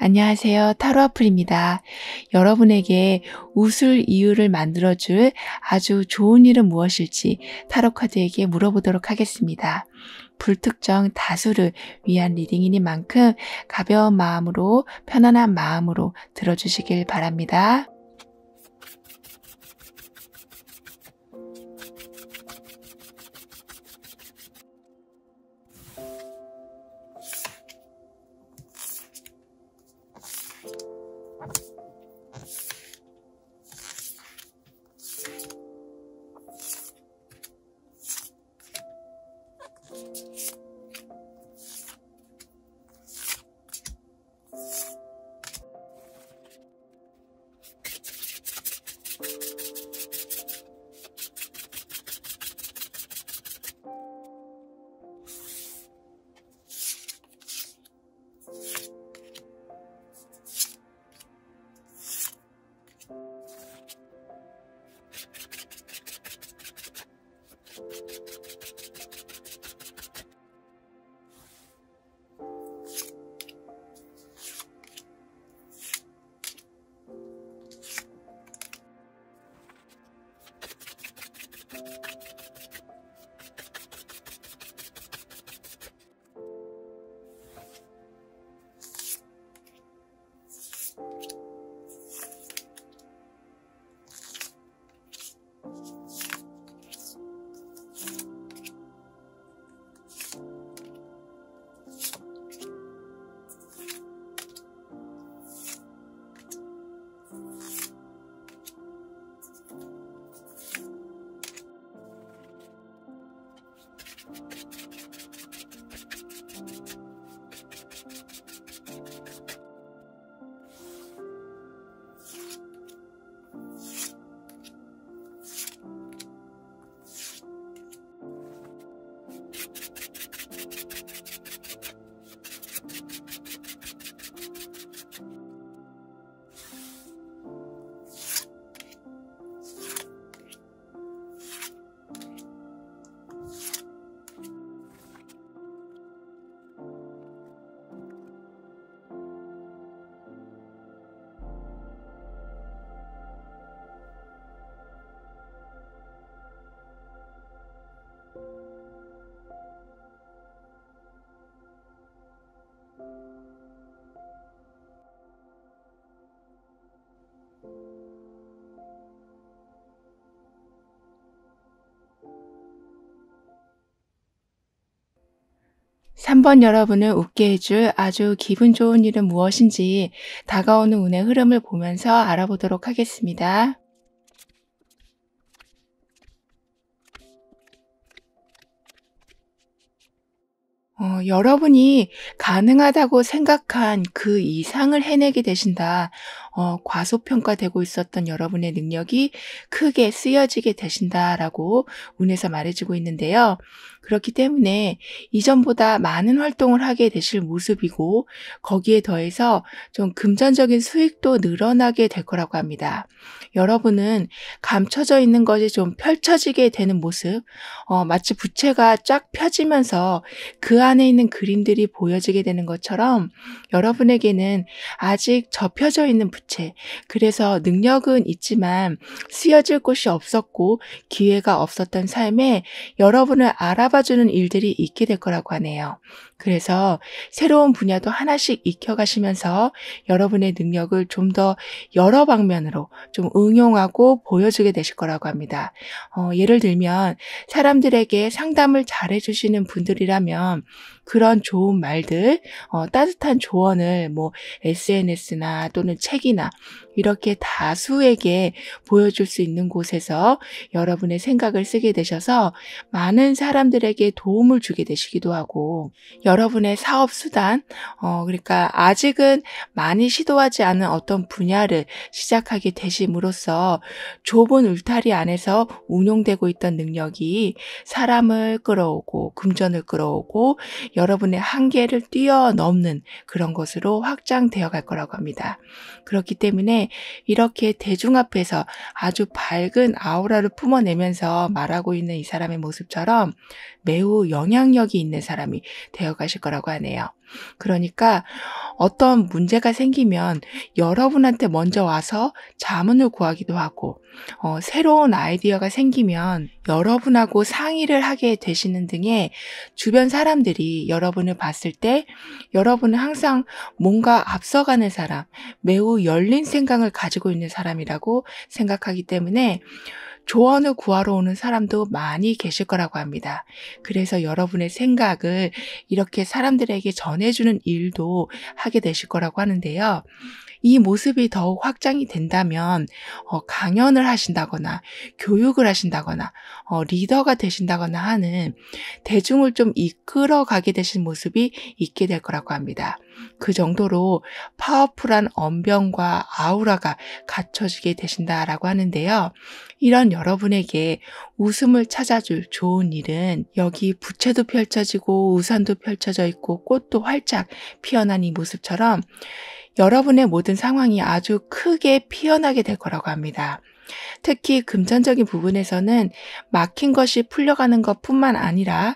안녕하세요. 타로아플입니다. 여러분에게 웃을 이유를 만들어줄 아주 좋은 일은 무엇일지 타로카드에게 물어보도록 하겠습니다. 불특정 다수를 위한 리딩이니만큼 가벼운 마음으로 편안한 마음으로 들어주시길 바랍니다. 삼 번 여러분을 웃게 해줄 아주 기분 좋은 일은 무엇인지 다가오는 운의 흐름을 보면서 알아보도록 하겠습니다. 여러분이 가능하다고 생각한 그 이상을 해내게 되신다. 과소평가되고 있었던 여러분의 능력이 크게 쓰여지게 되신다라고 운에서 말해주고 있는데요. 그렇기 때문에 이전보다 많은 활동을 하게 되실 모습이고 거기에 더해서 좀 금전적인 수익도 늘어나게 될 거라고 합니다. 여러분은 감춰져 있는 것이 좀 펼쳐지게 되는 모습, 마치 부채가 쫙 펴지면서 그 안에 있는 그림들이 보여지게 되는 것처럼 여러분에게는 아직 접혀져 있는 부채, 그래서 능력은 있지만 쓰여질 곳이 없었고 기회가 없었던 삶에 여러분을 알아봐주는 일들이 있게 될 거라고 하네요. 그래서 새로운 분야도 하나씩 익혀가시면서 여러분의 능력을 좀 더 여러 방면으로 좀 응용하고 보여주게 되실 거라고 합니다. 예를 들면 사람들에게 상담을 잘해주시는 분들이라면 그런 좋은 말들, 따뜻한 조언을 뭐 SNS나 또는 책이나 이렇게 다수에게 보여줄 수 있는 곳에서 여러분의 생각을 쓰게 되셔서 많은 사람들에게 도움을 주게 되시기도 하고, 여러분의 사업 수단, 그러니까 아직은 많이 시도하지 않은 어떤 분야를 시작하게 되심으로써 좁은 울타리 안에서 운용되고 있던 능력이 사람을 끌어오고 금전을 끌어오고 여러분의 한계를 뛰어넘는 그런 것으로 확장되어 갈 거라고 합니다. 그렇기 때문에 이렇게 대중 앞에서 아주 밝은 아우라를 뿜어내면서 말하고 있는 이 사람의 모습처럼 매우 영향력이 있는 사람이 되어 가실 거라고 하네요. 그러니까 어떤 문제가 생기면 여러분한테 먼저 와서 자문을 구하기도 하고, 새로운 아이디어가 생기면 여러분하고 상의를 하게 되시는 등의 주변 사람들이 여러분을 봤을 때 여러분은 항상 뭔가 앞서가는 사람, 매우 열린 생각을 가지고 있는 사람이라고 생각하기 때문에 조언을 구하러 오는 사람도 많이 계실 거라고 합니다. 그래서 여러분의 생각을 이렇게 사람들에게 전해주는 일도 하게 되실 거라고 하는데요. 이 모습이 더욱 확장이 된다면 강연을 하신다거나 교육을 하신다거나 리더가 되신다거나 하는 대중을 좀 이끌어 가게 되신 모습이 있게 될 거라고 합니다. 그 정도로 파워풀한 언변과 아우라가 갖춰지게 되신다라고 하는데요. 이런 여러분에게 웃음을 찾아줄 좋은 일은 여기 부채도 펼쳐지고 우산도 펼쳐져 있고 꽃도 활짝 피어난 이 모습처럼 여러분의 모든 상황이 아주 크게 피어나게 될 거라고 합니다. 특히 금전적인 부분에서는 막힌 것이 풀려가는 것뿐만 아니라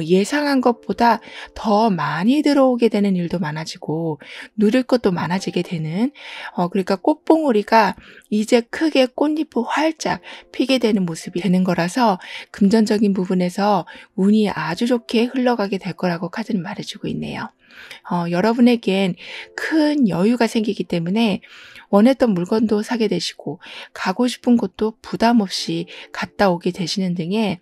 예상한 것보다 더 많이 들어오게 되는 일도 많아지고 누릴 것도 많아지게 되는 그러니까 꽃봉오리가 이제 크게 꽃잎을 활짝 피게 되는 모습이 되는 거라서 금전적인 부분에서 운이 아주 좋게 흘러가게 될 거라고 카드는 말해주고 있네요. 여러분에겐 큰 여유가 생기기 때문에 원했던 물건도 사게 되시고 가고 싶은 곳도 부담 없이 갔다 오게 되시는 등의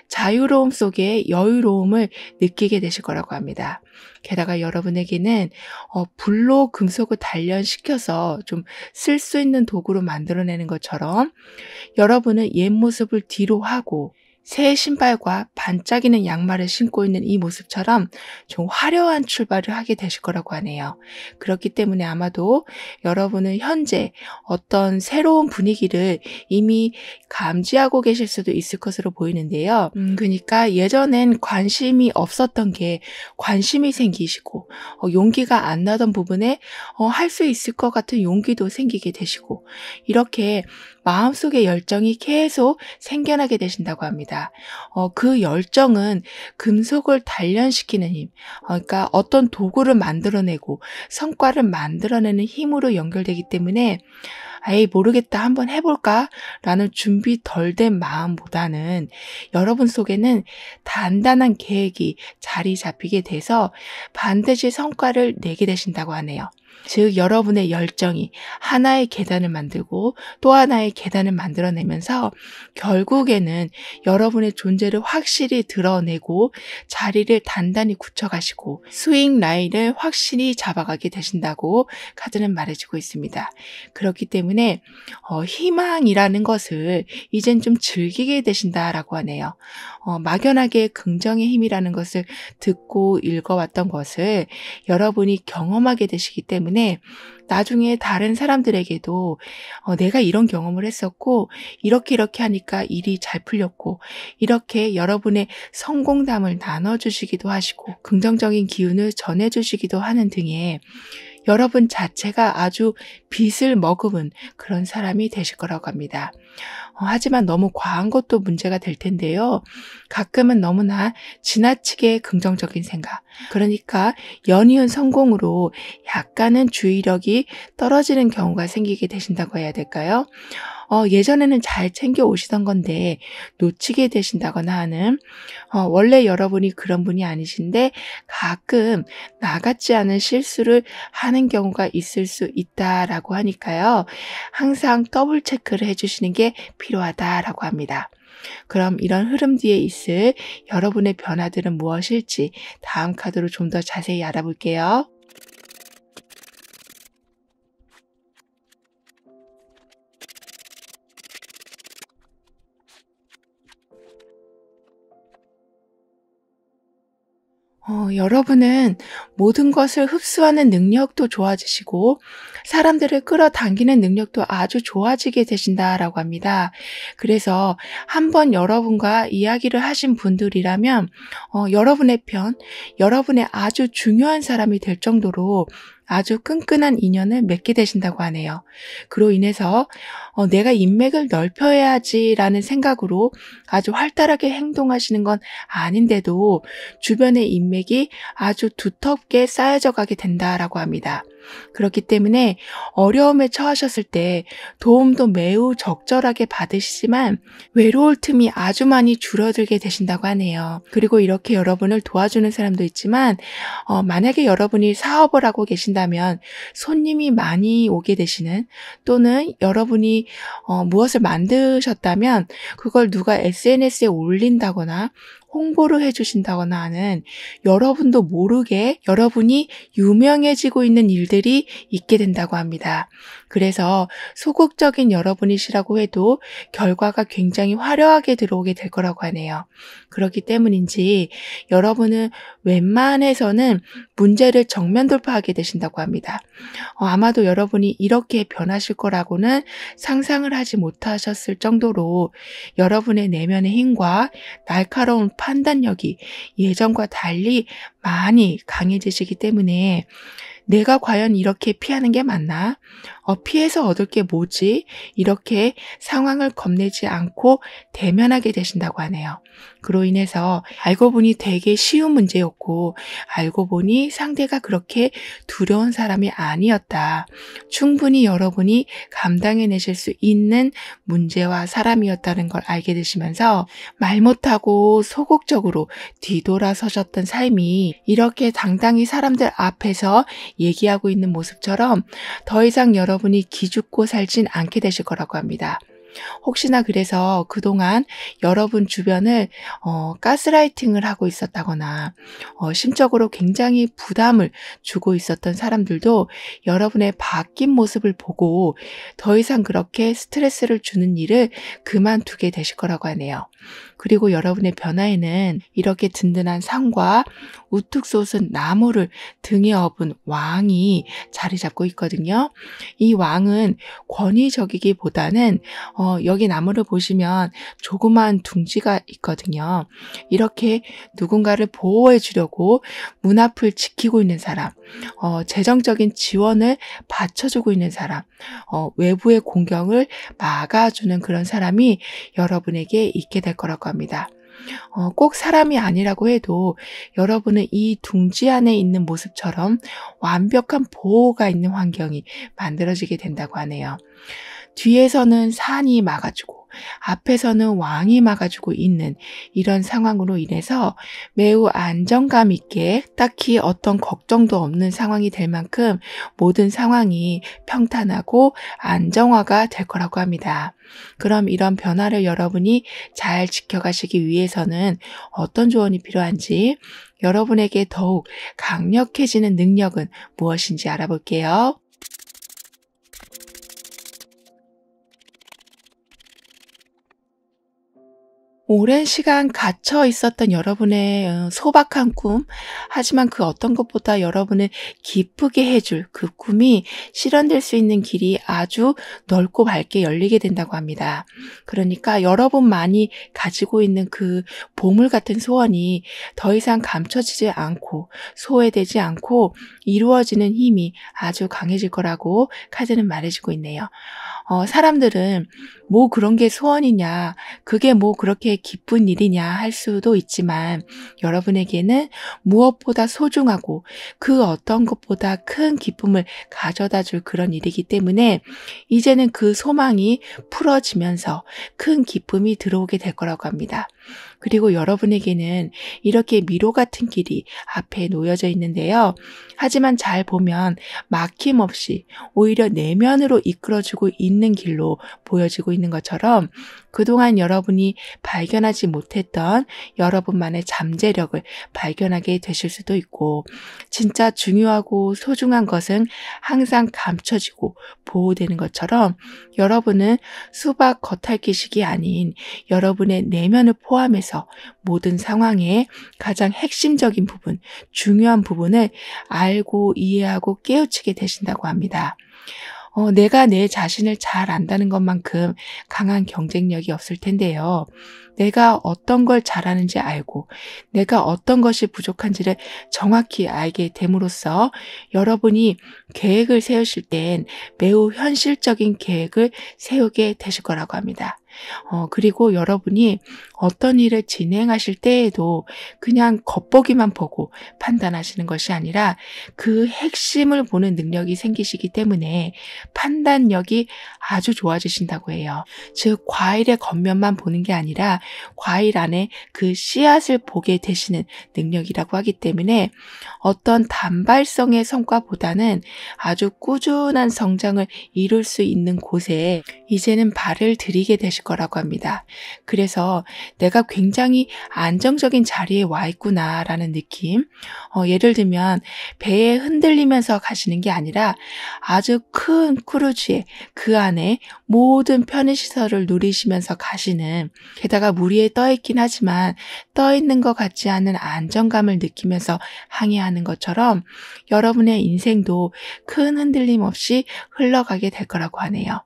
자유로움 속에 여유로움을 느끼게 되실 거라고 합니다. 게다가 여러분에게는 불로 금속을 단련시켜서 좀 쓸 수 있는 도구로 만들어내는 것처럼 여러분은 옛 모습을 뒤로 하고 새 신발과 반짝이는 양말을 신고 있는 이 모습처럼 좀 화려한 출발을 하게 되실 거라고 하네요. 그렇기 때문에 아마도 여러분은 현재 어떤 새로운 분위기를 이미 감지하고 계실 수도 있을 것으로 보이는데요. 그러니까 예전엔 관심이 없었던 게 관심이 생기시고 용기가 안 나던 부분에 할 수 있을 것 같은 용기도 생기게 되시고 이렇게 마음속의 열정이 계속 생겨나게 되신다고 합니다. 그 열정은 금속을 단련시키는 힘, 그러니까 어떤 도구를 만들어내고 성과를 만들어내는 힘으로 연결되기 때문에 에이 모르겠다 한번 해볼까? 라는 준비 덜 된 마음보다는 여러분 속에는 단단한 계획이 자리 잡히게 돼서 반드시 성과를 내게 되신다고 하네요. 즉 여러분의 열정이 하나의 계단을 만들고 또 하나의 계단을 만들어내면서 결국에는 여러분의 존재를 확실히 드러내고 자리를 단단히 굳혀가시고 스윙 라인을 확실히 잡아가게 되신다고 카드는 말해주고 있습니다. 그렇기 때문에 희망이라는 것을 이젠 좀 즐기게 되신다라고 하네요. 막연하게 긍정의 힘이라는 것을 듣고 읽어왔던 것을 여러분이 경험하게 되시기 때문에 나중에 다른 사람들에게도 내가 이런 경험을 했었고 이렇게 하니까 일이 잘 풀렸고 이렇게 여러분의 성공담을 나눠주시기도 하시고 긍정적인 기운을 전해주시기도 하는 등의 여러분 자체가 아주 빛을 머금은 그런 사람이 되실 거라고 합니다. 하지만 너무 과한 것도 문제가 될 텐데요. 가끔은 너무나 지나치게 긍정적인 생각, 그러니까 연이은 성공으로 약간은 주의력이 떨어지는 경우가 생기게 되신다고 해야 될까요? 예전에는 잘 챙겨 오시던 건데 놓치게 되신다거나 하는 원래 여러분이 그런 분이 아니신데 가끔 나 같지 않은 실수를 하는 경우가 있을 수 있다라고 하니까요. 항상 더블 체크를 해주시는 게 필요하다라고 합니다. 그럼 이런 흐름 뒤에 있을 여러분의 변화들은 무엇일지 다음 카드로 좀 더 자세히 알아볼게요. 여러분은 모든 것을 흡수하는 능력도 좋아지시고 사람들을 끌어당기는 능력도 아주 좋아지게 되신다라고 합니다. 그래서 한번 여러분과 이야기를 하신 분들이라면 여러분의 편, 여러분의 아주 중요한 사람이 될 정도로 아주 끈끈한 인연을 맺게 되신다고 하네요. 그로 인해서 내가 인맥을 넓혀야지라는 생각으로 아주 활달하게 행동하시는 건 아닌데도 주변의 인맥이 아주 두텁게 쌓여져 가게 된다라고 합니다. 그렇기 때문에 어려움에 처하셨을 때 도움도 매우 적절하게 받으시지만 외로울 틈이 아주 많이 줄어들게 되신다고 하네요. 그리고 이렇게 여러분을 도와주는 사람도 있지만 만약에 여러분이 사업을 하고 계신다면 손님이 많이 오게 되시는, 또는 여러분이 무엇을 만드셨다면 그걸 누가 SNS에 올린다거나 홍보를 해주신다거나 하는, 여러분도 모르게 여러분이 유명해지고 있는 일들이 있게 된다고 합니다. 그래서 소극적인 여러분이시라고 해도 결과가 굉장히 화려하게 들어오게 될 거라고 하네요. 그렇기 때문인지 여러분은 웬만해서는 문제를 정면 돌파하게 되신다고 합니다. 아마도 여러분이 이렇게 변하실 거라고는 상상을 하지 못하셨을 정도로 여러분의 내면의 힘과 날카로운 판단력이 예전과 달리 많이 강해지시기 때문에 내가 과연 이렇게 피하는 게 맞나? 피해서 얻을 게 뭐지? 이렇게 상황을 겁내지 않고 대면하게 되신다고 하네요. 그로 인해서 알고 보니 되게 쉬운 문제였고, 알고 보니 상대가 그렇게 두려운 사람이 아니었다. 충분히 여러분이 감당해내실 수 있는 문제와 사람이었다는 걸 알게 되시면서 말 못하고 소극적으로 뒤돌아서셨던 삶이 이렇게 당당히 사람들 앞에서 얘기하고 있는 모습처럼 더 이상 여러분이 기죽고 살진 않게 되실 거라고 합니다. 혹시나 그래서 그동안 여러분 주변을 가스라이팅을 하고 있었다거나 심적으로 굉장히 부담을 주고 있었던 사람들도 여러분의 바뀐 모습을 보고 더 이상 그렇게 스트레스를 주는 일을 그만두게 되실 거라고 하네요. 그리고 여러분의 변화에는 이렇게 든든한 산과 우뚝 솟은 나무를 등에 업은 왕이 자리 잡고 있거든요. 이 왕은 권위적이기보다는 여기 나무를 보시면 조그마한 둥지가 있거든요. 이렇게 누군가를 보호해 주려고 문 앞을 지키고 있는 사람, 재정적인 지원을 받쳐주고 있는 사람, 외부의 공격을 막아주는 그런 사람이 여러분에게 있게 될 거라고 합니다. 꼭 사람이 아니라고 해도 여러분은 이 둥지 안에 있는 모습처럼 완벽한 보호가 있는 환경이 만들어지게 된다고 하네요. 뒤에서는 산이 막아주고 앞에서는 왕이 막아주고 있는 이런 상황으로 인해서 매우 안정감 있게 딱히 어떤 걱정도 없는 상황이 될 만큼 모든 상황이 평탄하고 안정화가 될 거라고 합니다. 그럼 이런 변화를 여러분이 잘 지켜가시기 위해서는 어떤 조언이 필요한지, 여러분에게 더욱 강력해지는 능력은 무엇인지 알아볼게요. 오랜 시간 갇혀 있었던 여러분의 소박한 꿈, 하지만 그 어떤 것보다 여러분을 기쁘게 해줄 그 꿈이 실현될 수 있는 길이 아주 넓고 밝게 열리게 된다고 합니다. 그러니까 여러분만이 가지고 있는 그 보물 같은 소원이 더 이상 감춰지지 않고 소외되지 않고 이루어지는 힘이 아주 강해질 거라고 카드는 말해주고 있네요. 사람들은 뭐 그런 게 소원이냐, 그게 뭐 그렇게 기쁜 일이냐 할 수도 있지만 여러분에게는 무엇보다 소중하고 그 어떤 것보다 큰 기쁨을 가져다 줄 그런 일이기 때문에 이제는 그 소망이 풀어지면서 큰 기쁨이 들어오게 될 거라고 합니다. 그리고 여러분에게는 이렇게 미로 같은 길이 앞에 놓여져 있는데요. 하지만 잘 보면 막힘없이 오히려 내면으로 이끌어주고 있는 길로 보여지고 있는 것처럼 그동안 여러분이 발견하지 못했던 여러분만의 잠재력을 발견하게 되실 수도 있고, 진짜 중요하고 소중한 것은 항상 감춰지고 보호되는 것처럼 여러분은 수박 겉핥기식이 아닌 여러분의 내면을 포함해서 일에서 모든 상황의 가장 핵심적인 부분, 중요한 부분을 알고 이해하고 깨우치게 되신다고 합니다. 내가 내 자신을 잘 안다는 것만큼 강한 경쟁력이 없을 텐데요. 내가 어떤 걸 잘하는지 알고 내가 어떤 것이 부족한지를 정확히 알게 됨으로써 여러분이 계획을 세우실 땐 매우 현실적인 계획을 세우게 되실 거라고 합니다. 그리고 여러분이 어떤 일을 진행하실 때에도 그냥 겉보기만 보고 판단하시는 것이 아니라 그 핵심을 보는 능력이 생기시기 때문에 판단력이 아주 좋아지신다고 해요. 즉, 과일의 겉면만 보는 게 아니라 과일 안에 그 씨앗을 보게 되시는 능력이라고 하기 때문에 어떤 단발성의 성과보다는 아주 꾸준한 성장을 이룰 수 있는 곳에 이제는 발을 들이게 되실 거라고 합니다. 그래서 내가 굉장히 안정적인 자리에 와 있구나라는 느낌. 예를 들면 배에 흔들리면서 가시는 게 아니라 아주 큰 크루즈에 그 안에 모든 편의시설을 누리시면서 가시는, 게다가 물 위에 떠 있긴 하지만 떠 있는 것 같지 않은 안정감을 느끼면서 항해하는 것처럼 여러분의 인생도 큰 흔들림 없이 흘러가게 될 거라고 하네요.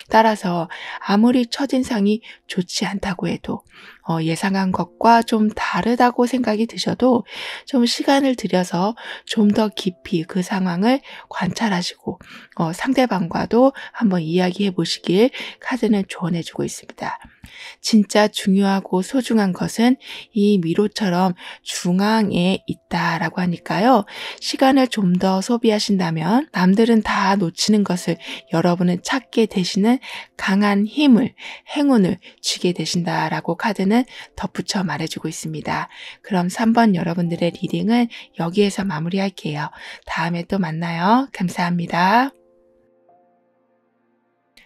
따라서 아무리 첫인상이 좋지 않다고 해도 예상한 것과 좀 다르다고 생각이 드셔도 좀 시간을 들여서 좀 더 깊이 그 상황을 관찰하시고 상대방과도 한번 이야기해 보시길 카드는 조언해 주고 있습니다. 진짜 중요하고 소중한 것은 이 미로처럼 중앙에 있다라고 하니까요. 시간을 좀 더 소비하신다면 남들은 다 놓치는 것을 여러분은 찾게 되시는 강한 힘을, 행운을 주게 되신다라고 카드는 덧붙여 말해주고 있습니다. 그럼 3번 여러분들의 리딩은 여기에서 마무리할게요. 다음에 또 만나요. 감사합니다.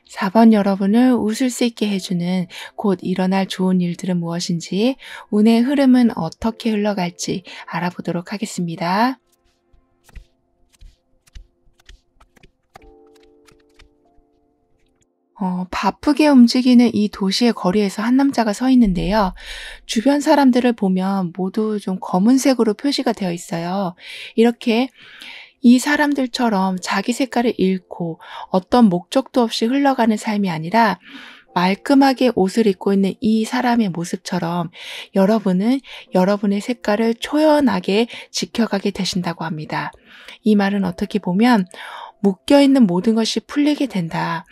4번 여러분을 웃을 수 있게 해주는 곧 일어날 좋은 일들은 무엇인지, 운의 흐름은 어떻게 흘러갈지 알아보도록 하겠습니다. 바쁘게 움직이는 이 도시의 거리에서 한 남자가 서 있는데요. 주변 사람들을 보면 모두 좀 검은색으로 표시가 되어 있어요. 이렇게 이 사람들처럼 자기 색깔을 잃고 어떤 목적도 없이 흘러가는 삶이 아니라 말끔하게 옷을 입고 있는 이 사람의 모습처럼 여러분은 여러분의 색깔을 초연하게 지켜가게 되신다고 합니다. 이 말은 어떻게 보면 묶여있는 모든 것이 풀리게 된다.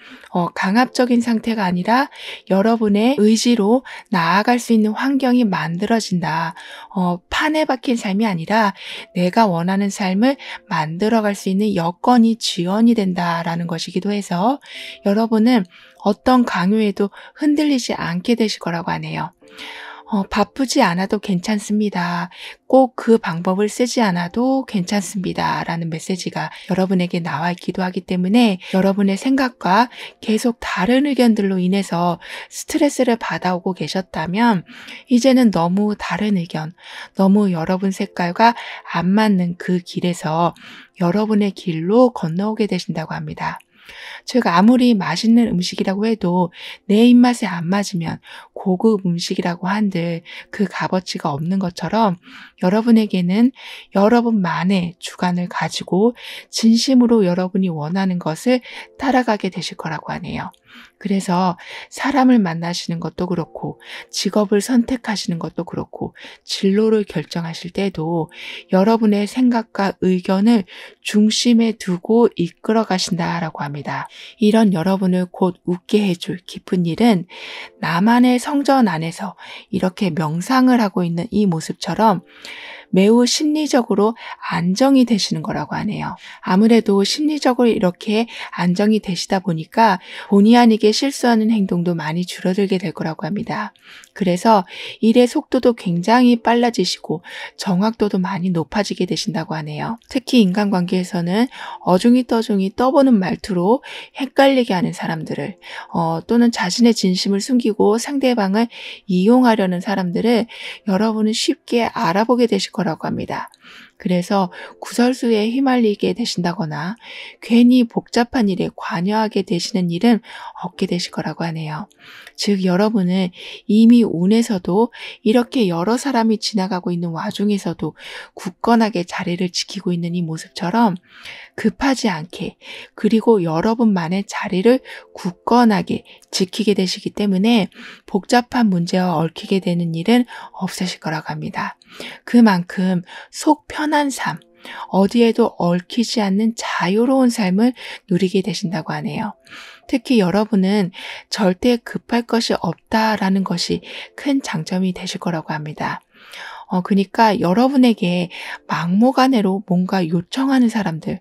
강압적인 상태가 아니라 여러분의 의지로 나아갈 수 있는 환경이 만들어진다. 판에 박힌 삶이 아니라 내가 원하는 삶을 만들어갈 수 있는 여건이 지원이 된다라는 것이기도 해서 여러분은 어떤 강요에도 흔들리지 않게 되실 거라고 하네요. 바쁘지 않아도 괜찮습니다. 꼭 그 방법을 쓰지 않아도 괜찮습니다. 라는 메시지가 여러분에게 나와 있기도 하기 때문에 여러분의 생각과 계속 다른 의견들로 인해서 스트레스를 받아오고 계셨다면 이제는 너무 다른 의견, 너무 여러분 색깔과 안 맞는 그 길에서 여러분의 길로 건너오게 되신다고 합니다. 즉 아무리 맛있는 음식이라고 해도 내 입맛에 안 맞으면 고급 음식이라고 한들 그 값어치가 없는 것처럼 여러분에게는 여러분만의 주관을 가지고 진심으로 여러분이 원하는 것을 따라가게 되실 거라고 하네요. 그래서 사람을 만나시는 것도 그렇고 직업을 선택하시는 것도 그렇고 진로를 결정하실 때도 여러분의 생각과 의견을 중심에 두고 이끌어 가신다라고 합니다. 이런 여러분을 곧 웃게 해줄 깊은 일은 나만의 성전 안에서 이렇게 명상을 하고 있는 이 모습처럼 매우 심리적으로 안정이 되시는 거라고 하네요. 아무래도 심리적으로 이렇게 안정이 되시다 보니까 본의 아니게 실수하는 행동도 많이 줄어들게 될 거라고 합니다. 그래서 일의 속도도 굉장히 빨라지시고 정확도도 많이 높아지게 되신다고 하네요. 특히 인간관계에서는 어중이 떠중이 떠보는 말투로 헷갈리게 하는 사람들을 또는 자신의 진심을 숨기고 상대방을 이용하려는 사람들을 여러분은 쉽게 알아보게 되실 거라고 합니다. 그래서 구설수에 휘말리게 되신다거나 괜히 복잡한 일에 관여하게 되시는 일은 없게 되실 거라고 하네요. 즉 여러분은 이미 운에서도 이렇게 여러 사람이 지나가고 있는 와중에서도 굳건하게 자리를 지키고 있는 이 모습처럼 급하지 않게 그리고 여러분만의 자리를 굳건하게 지키게 되시기 때문에 복잡한 문제와 얽히게 되는 일은 없으실 거라고 합니다. 그만큼 속 편한 삶, 어디에도 얽히지 않는 자유로운 삶을 누리게 되신다고 하네요. 특히 여러분은 절대 급할 것이 없다라는 것이 큰 장점이 되실 거라고 합니다. 그러니까 여러분에게 막무가내로 뭔가 요청하는 사람들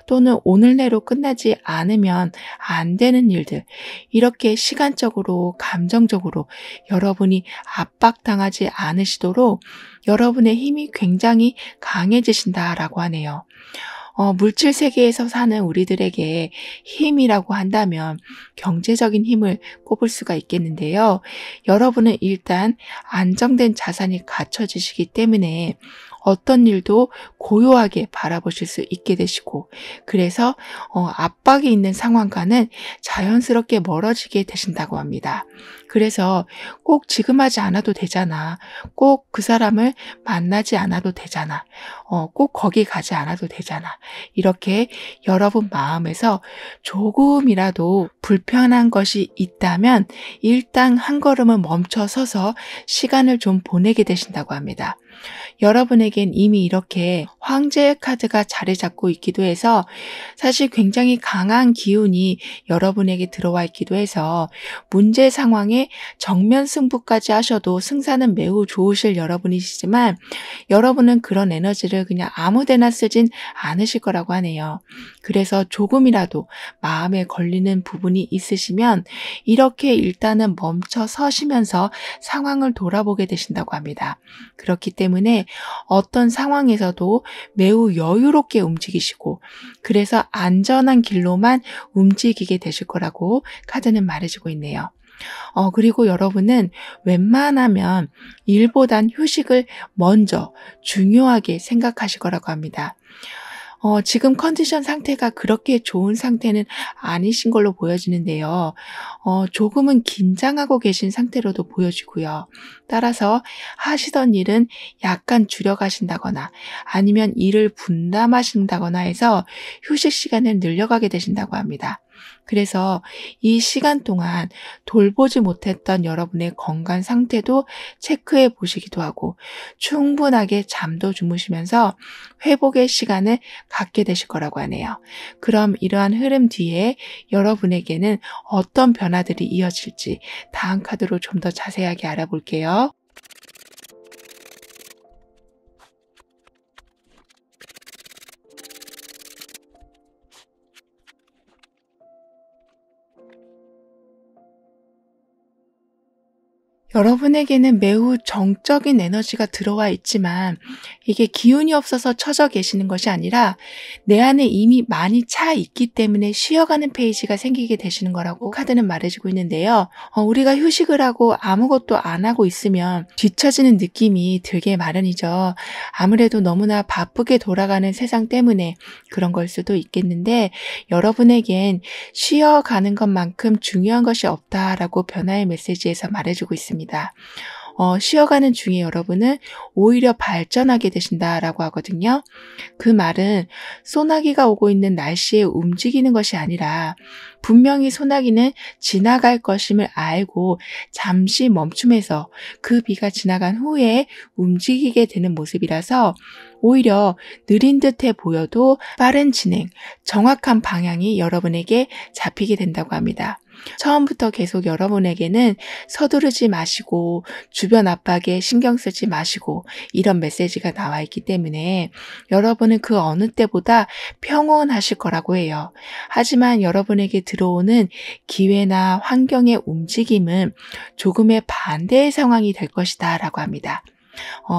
또는 오늘 내로 끝나지 않으면 안 되는 일들 이렇게 시간적으로 감정적으로 여러분이 압박당하지 않으시도록 여러분의 힘이 굉장히 강해지신다라고 하네요. 물질 세계에서 사는 우리들에게 힘이라고 한다면 경제적인 힘을 꼽을 수가 있겠는데요. 여러분은 일단 안정된 자산이 갖춰지시기 때문에 어떤 일도 고요하게 바라보실 수 있게 되시고 그래서 압박이 있는 상황과는 자연스럽게 멀어지게 되신다고 합니다. 그래서 꼭 지금 하지 않아도 되잖아. 꼭 그 사람을 만나지 않아도 되잖아. 꼭 거기 가지 않아도 되잖아. 이렇게 여러분 마음에서 조금이라도 불편한 것이 있다면 일단 한 걸음은 멈춰 서서 시간을 좀 보내게 되신다고 합니다. 여러분에겐 이미 이렇게 황제의 카드가 자리 잡고 있기도 해서 사실 굉장히 강한 기운이 여러분에게 들어와 있기도 해서 문제 상황에 정면 승부까지 하셔도 승산은 매우 좋으실 여러분이시지만 여러분은 그런 에너지를 그냥 아무데나 쓰진 않으실 거라고 하네요. 그래서 조금이라도 마음에 걸리는 부분이 있으시면 이렇게 일단은 멈춰 서시면서 상황을 돌아보게 되신다고 합니다. 그렇기 때문에 어떤 상황에서도 매우 여유롭게 움직이시고 그래서 안전한 길로만 움직이게 되실 거라고 카드는 말해주고 있네요. 그리고 여러분은 웬만하면 일보단 휴식을 먼저 중요하게 생각하실 거라고 합니다. 지금 컨디션 상태가 그렇게 좋은 상태는 아니신 걸로 보여지는데요. 조금은 긴장하고 계신 상태로도 보여지고요. 따라서 하시던 일은 약간 줄여가신다거나 아니면 일을 분담하신다거나 해서 휴식 시간을 늘려가게 되신다고 합니다. 그래서 이 시간 동안 돌보지 못했던 여러분의 건강 상태도 체크해 보시기도 하고 충분하게 잠도 주무시면서 회복의 시간을 갖게 되실 거라고 하네요. 그럼 이러한 흐름 뒤에 여러분에게는 어떤 변화들이 이어질지 다음 카드로 좀 더 자세하게 알아볼게요. 여러분에게는 매우 정적인 에너지가 들어와 있지만 이게 기운이 없어서 처져 계시는 것이 아니라 내 안에 이미 많이 차 있기 때문에 쉬어가는 페이지가 생기게 되시는 거라고 카드는 말해주고 있는데요. 우리가 휴식을 하고 아무것도 안 하고 있으면 뒤처지는 느낌이 들게 마련이죠. 아무래도 너무나 바쁘게 돌아가는 세상 때문에 그런 걸 수도 있겠는데 여러분에겐 쉬어가는 것만큼 중요한 것이 없다라고 변화의 메시지에서 말해주고 있습니다. 쉬어가는 중에 여러분은 오히려 발전하게 되신다라고 하거든요. 그 말은 소나기가 오고 있는 날씨에 움직이는 것이 아니라 분명히 소나기는 지나갈 것임을 알고 잠시 멈춤해서 그 비가 지나간 후에 움직이게 되는 모습이라서 오히려 느린 듯해 보여도 빠른 진행, 정확한 방향이 여러분에게 잡히게 된다고 합니다. 처음부터 계속 여러분에게는 서두르지 마시고 주변 압박에 신경 쓰지 마시고 이런 메시지가 나와 있기 때문에 여러분은 그 어느 때보다 평온하실 거라고 해요. 하지만 여러분에게 들어오는 기회나 환경의 움직임은 조금의 반대의 상황이 될 것이다 라고 합니다.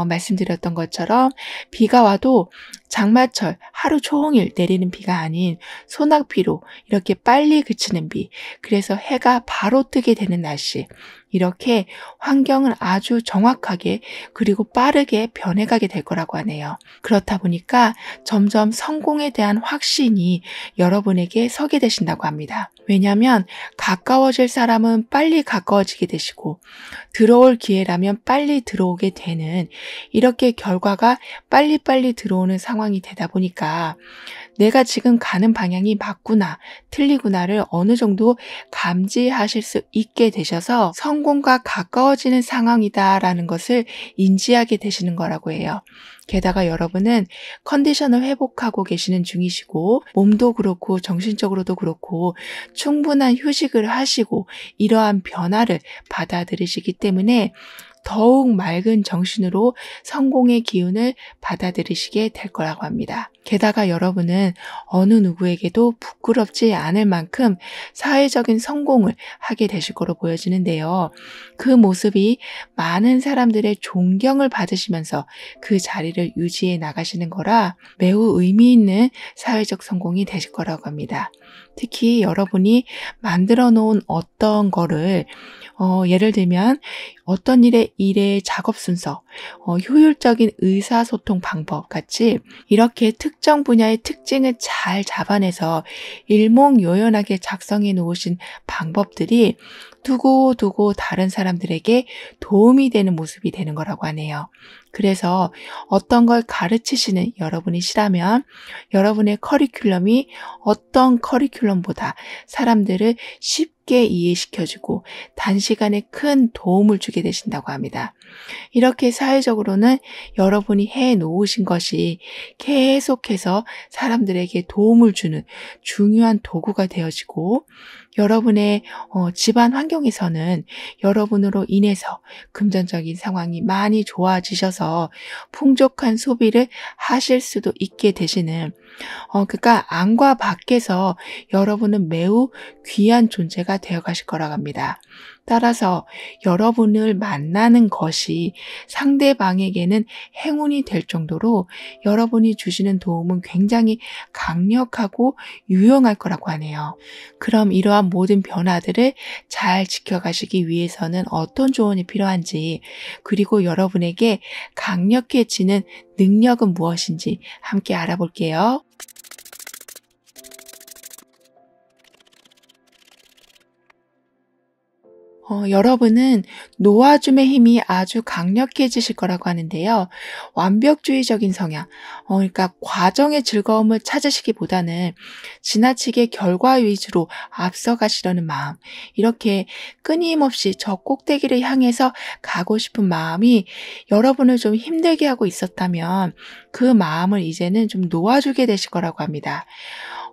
말씀드렸던 것처럼 비가 와도 장마철 하루 종일 내리는 비가 아닌 소낙비로 이렇게 빨리 그치는 비, 그래서 해가 바로 뜨게 되는 날씨, 이렇게 환경을 아주 정확하게 그리고 빠르게 변해가게 될 거라고 하네요. 그렇다 보니까 점점 성공에 대한 확신이 여러분에게 서게 되신다고 합니다. 왜냐하면 가까워질 사람은 빨리 가까워지게 되시고 들어올 기회라면 빨리 들어오게 되는 이렇게 결과가 빨리빨리 들어오는 상황이 되다 보니까 내가 지금 가는 방향이 맞구나, 틀리구나를 어느 정도 감지하실 수 있게 되셔서 성공과 가까워지는 상황이다라는 것을 인지하게 되시는 거라고 해요. 게다가 여러분은 컨디션을 회복하고 계시는 중이시고 몸도 그렇고 정신적으로도 그렇고 충분한 휴식을 하시고 이러한 변화를 받아들이시기 때문에 더욱 맑은 정신으로 성공의 기운을 받아들이시게 될 거라고 합니다. 게다가 여러분은 어느 누구에게도 부끄럽지 않을 만큼 사회적인 성공을 하게 되실 거로 보여지는데요. 그 모습이 많은 사람들의 존경을 받으시면서 그 자리를 유지해 나가시는 거라 매우 의미 있는 사회적 성공이 되실 거라고 합니다. 특히 여러분이 만들어 놓은 어떤 거를 예를 들면 어떤 일의 작업 순서, 효율적인 의사소통 방법 같이 이렇게 특정 분야의 특징을 잘 잡아내서 일목요연하게 작성해 놓으신 방법들이 두고두고 다른 사람들에게 도움이 되는 모습이 되는 거라고 하네요. 그래서 어떤 걸 가르치시는 여러분이시라면 여러분의 커리큘럼이 어떤 커리큘럼보다 사람들을 쉽게 이해시켜주고 단시간에 큰 도움을 주게 되신다고 합니다. 이렇게 사회적으로는 여러분이 해놓으신 것이 계속해서 사람들에게 도움을 주는 중요한 도구가 되어지고 여러분의 집안 환경에서는 여러분으로 인해서 금전적인 상황이 많이 좋아지셔서 풍족한 소비를 하실 수도 있게 되시는 그러니까 안과 밖에서 여러분은 매우 귀한 존재가 되어 가실 거라고 합니다. 따라서 여러분을 만나는 것이 상대방에게는 행운이 될 정도로 여러분이 주시는 도움은 굉장히 강력하고 유용할 거라고 하네요. 그럼 이러한 모든 변화들을 잘 지켜가시기 위해서는 어떤 조언이 필요한지 그리고 여러분에게 강력해지는 능력은 무엇인지 함께 알아볼게요. 여러분은 놓아줌의 힘이 아주 강력해지실 거라고 하는데요. 완벽주의적인 성향, 그러니까 과정의 즐거움을 찾으시기보다는 지나치게 결과 위주로 앞서가시려는 마음, 이렇게 끊임없이 저 꼭대기를 향해서 가고 싶은 마음이 여러분을 좀 힘들게 하고 있었다면 그 마음을 이제는 좀 놓아주게 되실 거라고 합니다.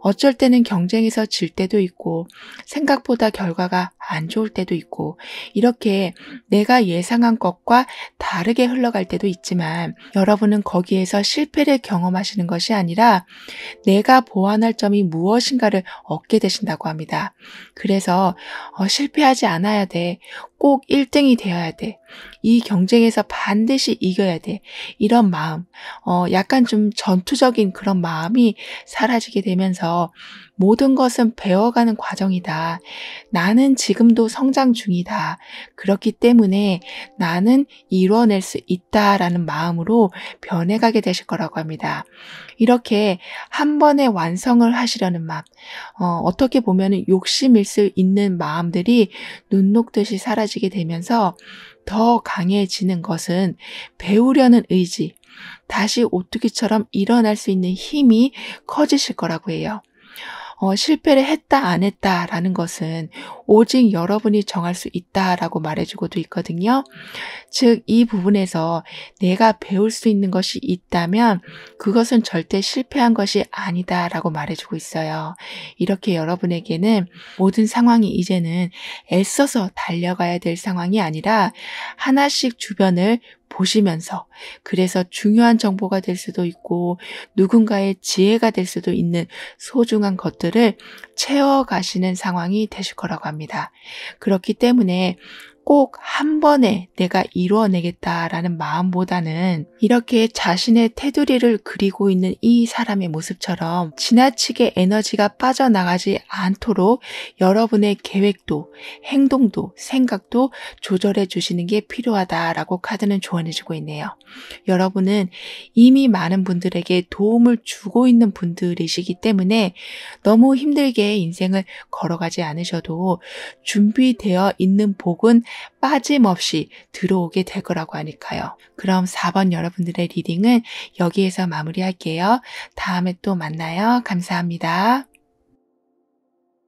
어쩔 때는 경쟁에서 질 때도 있고 생각보다 결과가 안 좋을 때도 있고 이렇게 내가 예상한 것과 다르게 흘러갈 때도 있지만 여러분은 거기에서 실패를 경험하시는 것이 아니라 내가 보완할 점이 무엇인가를 얻게 되신다고 합니다. 그래서 실패하지 않아야 돼. 꼭 1등이 되어야 돼. 이 경쟁에서 반드시 이겨야 돼. 이런 마음, 약간 좀 전투적인 그런 마음이 사라지게 되면서 모든 것은 배워가는 과정이다. 나는 지금도 성장 중이다. 그렇기 때문에 나는 이뤄낼 수 있다라는 마음으로 변해가게 되실 거라고 합니다. 이렇게 한 번에 완성을 하시려는 마음, 어떻게 보면 욕심일 수 있는 마음들이 눈 녹듯이 사라지게 되면서 더 강해지는 것은 배우려는 의지, 다시 오뚜기처럼 일어날 수 있는 힘이 커지실 거라고 해요. 실패를 했다 안 했다라는 것은 오직 여러분이 정할 수 있다라고 말해주고도 있거든요. 즉 이 부분에서 내가 배울 수 있는 것이 있다면 그것은 절대 실패한 것이 아니다라고 말해주고 있어요. 이렇게 여러분에게는 모든 상황이 이제는 애써서 달려가야 될 상황이 아니라 하나씩 주변을 보시면서 그래서 중요한 정보가 될 수도 있고 누군가의 지혜가 될 수도 있는 소중한 것들을 채워가시는 상황이 되실 거라고 합니다. 그렇기 때문에 꼭 한 번에 내가 이루어내겠다라는 마음보다는 이렇게 자신의 테두리를 그리고 있는 이 사람의 모습처럼 지나치게 에너지가 빠져나가지 않도록 여러분의 계획도, 행동도, 생각도 조절해 주시는 게 필요하다라고 카드는 조언해주고 있네요. 여러분은 이미 많은 분들에게 도움을 주고 있는 분들이시기 때문에 너무 힘들게 인생을 걸어가지 않으셔도 준비되어 있는 복은 빠짐없이 들어오게 될 거라고 하니까요. 그럼 4번 여러분들의 리딩은 여기에서 마무리할게요. 다음에 또 만나요. 감사합니다.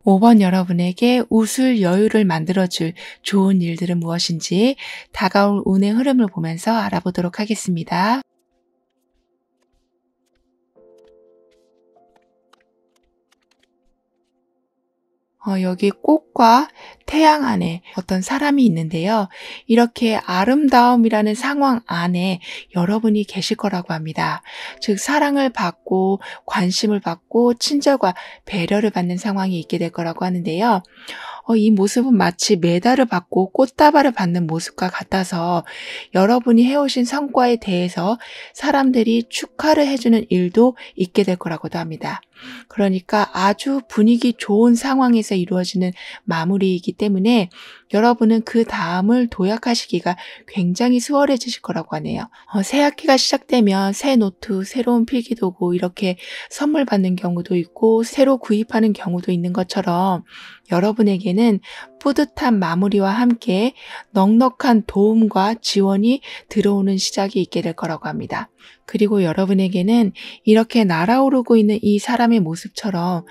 5번 여러분에게 웃을 여유를 만들어줄 좋은 일들은 무엇인지 다가올 운의 흐름을 보면서 알아보도록 하겠습니다. 여기 꽃과 태양 안에 어떤 사람이 있는데요. 이렇게 아름다움이라는 상황 안에 여러분이 계실 거라고 합니다. 즉 사랑을 받고 관심을 받고 친절과 배려를 받는 상황이 있게 될 거라고 하는데요. 이 모습은 마치 메달을 받고 꽃다발을 받는 모습과 같아서 여러분이 해오신 성과에 대해서 사람들이 축하를 해주는 일도 있게 될 거라고도 합니다. 그러니까 아주 분위기 좋은 상황에서 이루어지는 마무리이기 때문에 여러분은 그 다음을 도약하시기가 굉장히 수월해지실 거라고 하네요. 새 학기가 시작되면 새 노트, 새로운 필기도구 이렇게 선물 받는 경우도 있고 새로 구입하는 경우도 있는 것처럼 여러분에게는 뿌듯한 마무리와 함께 넉넉한 도움과 지원이 들어오는 시작이 있게 될 거라고 합니다. 그리고 여러분에게는 이렇게 날아오르고 있는 이 사람의 모습처럼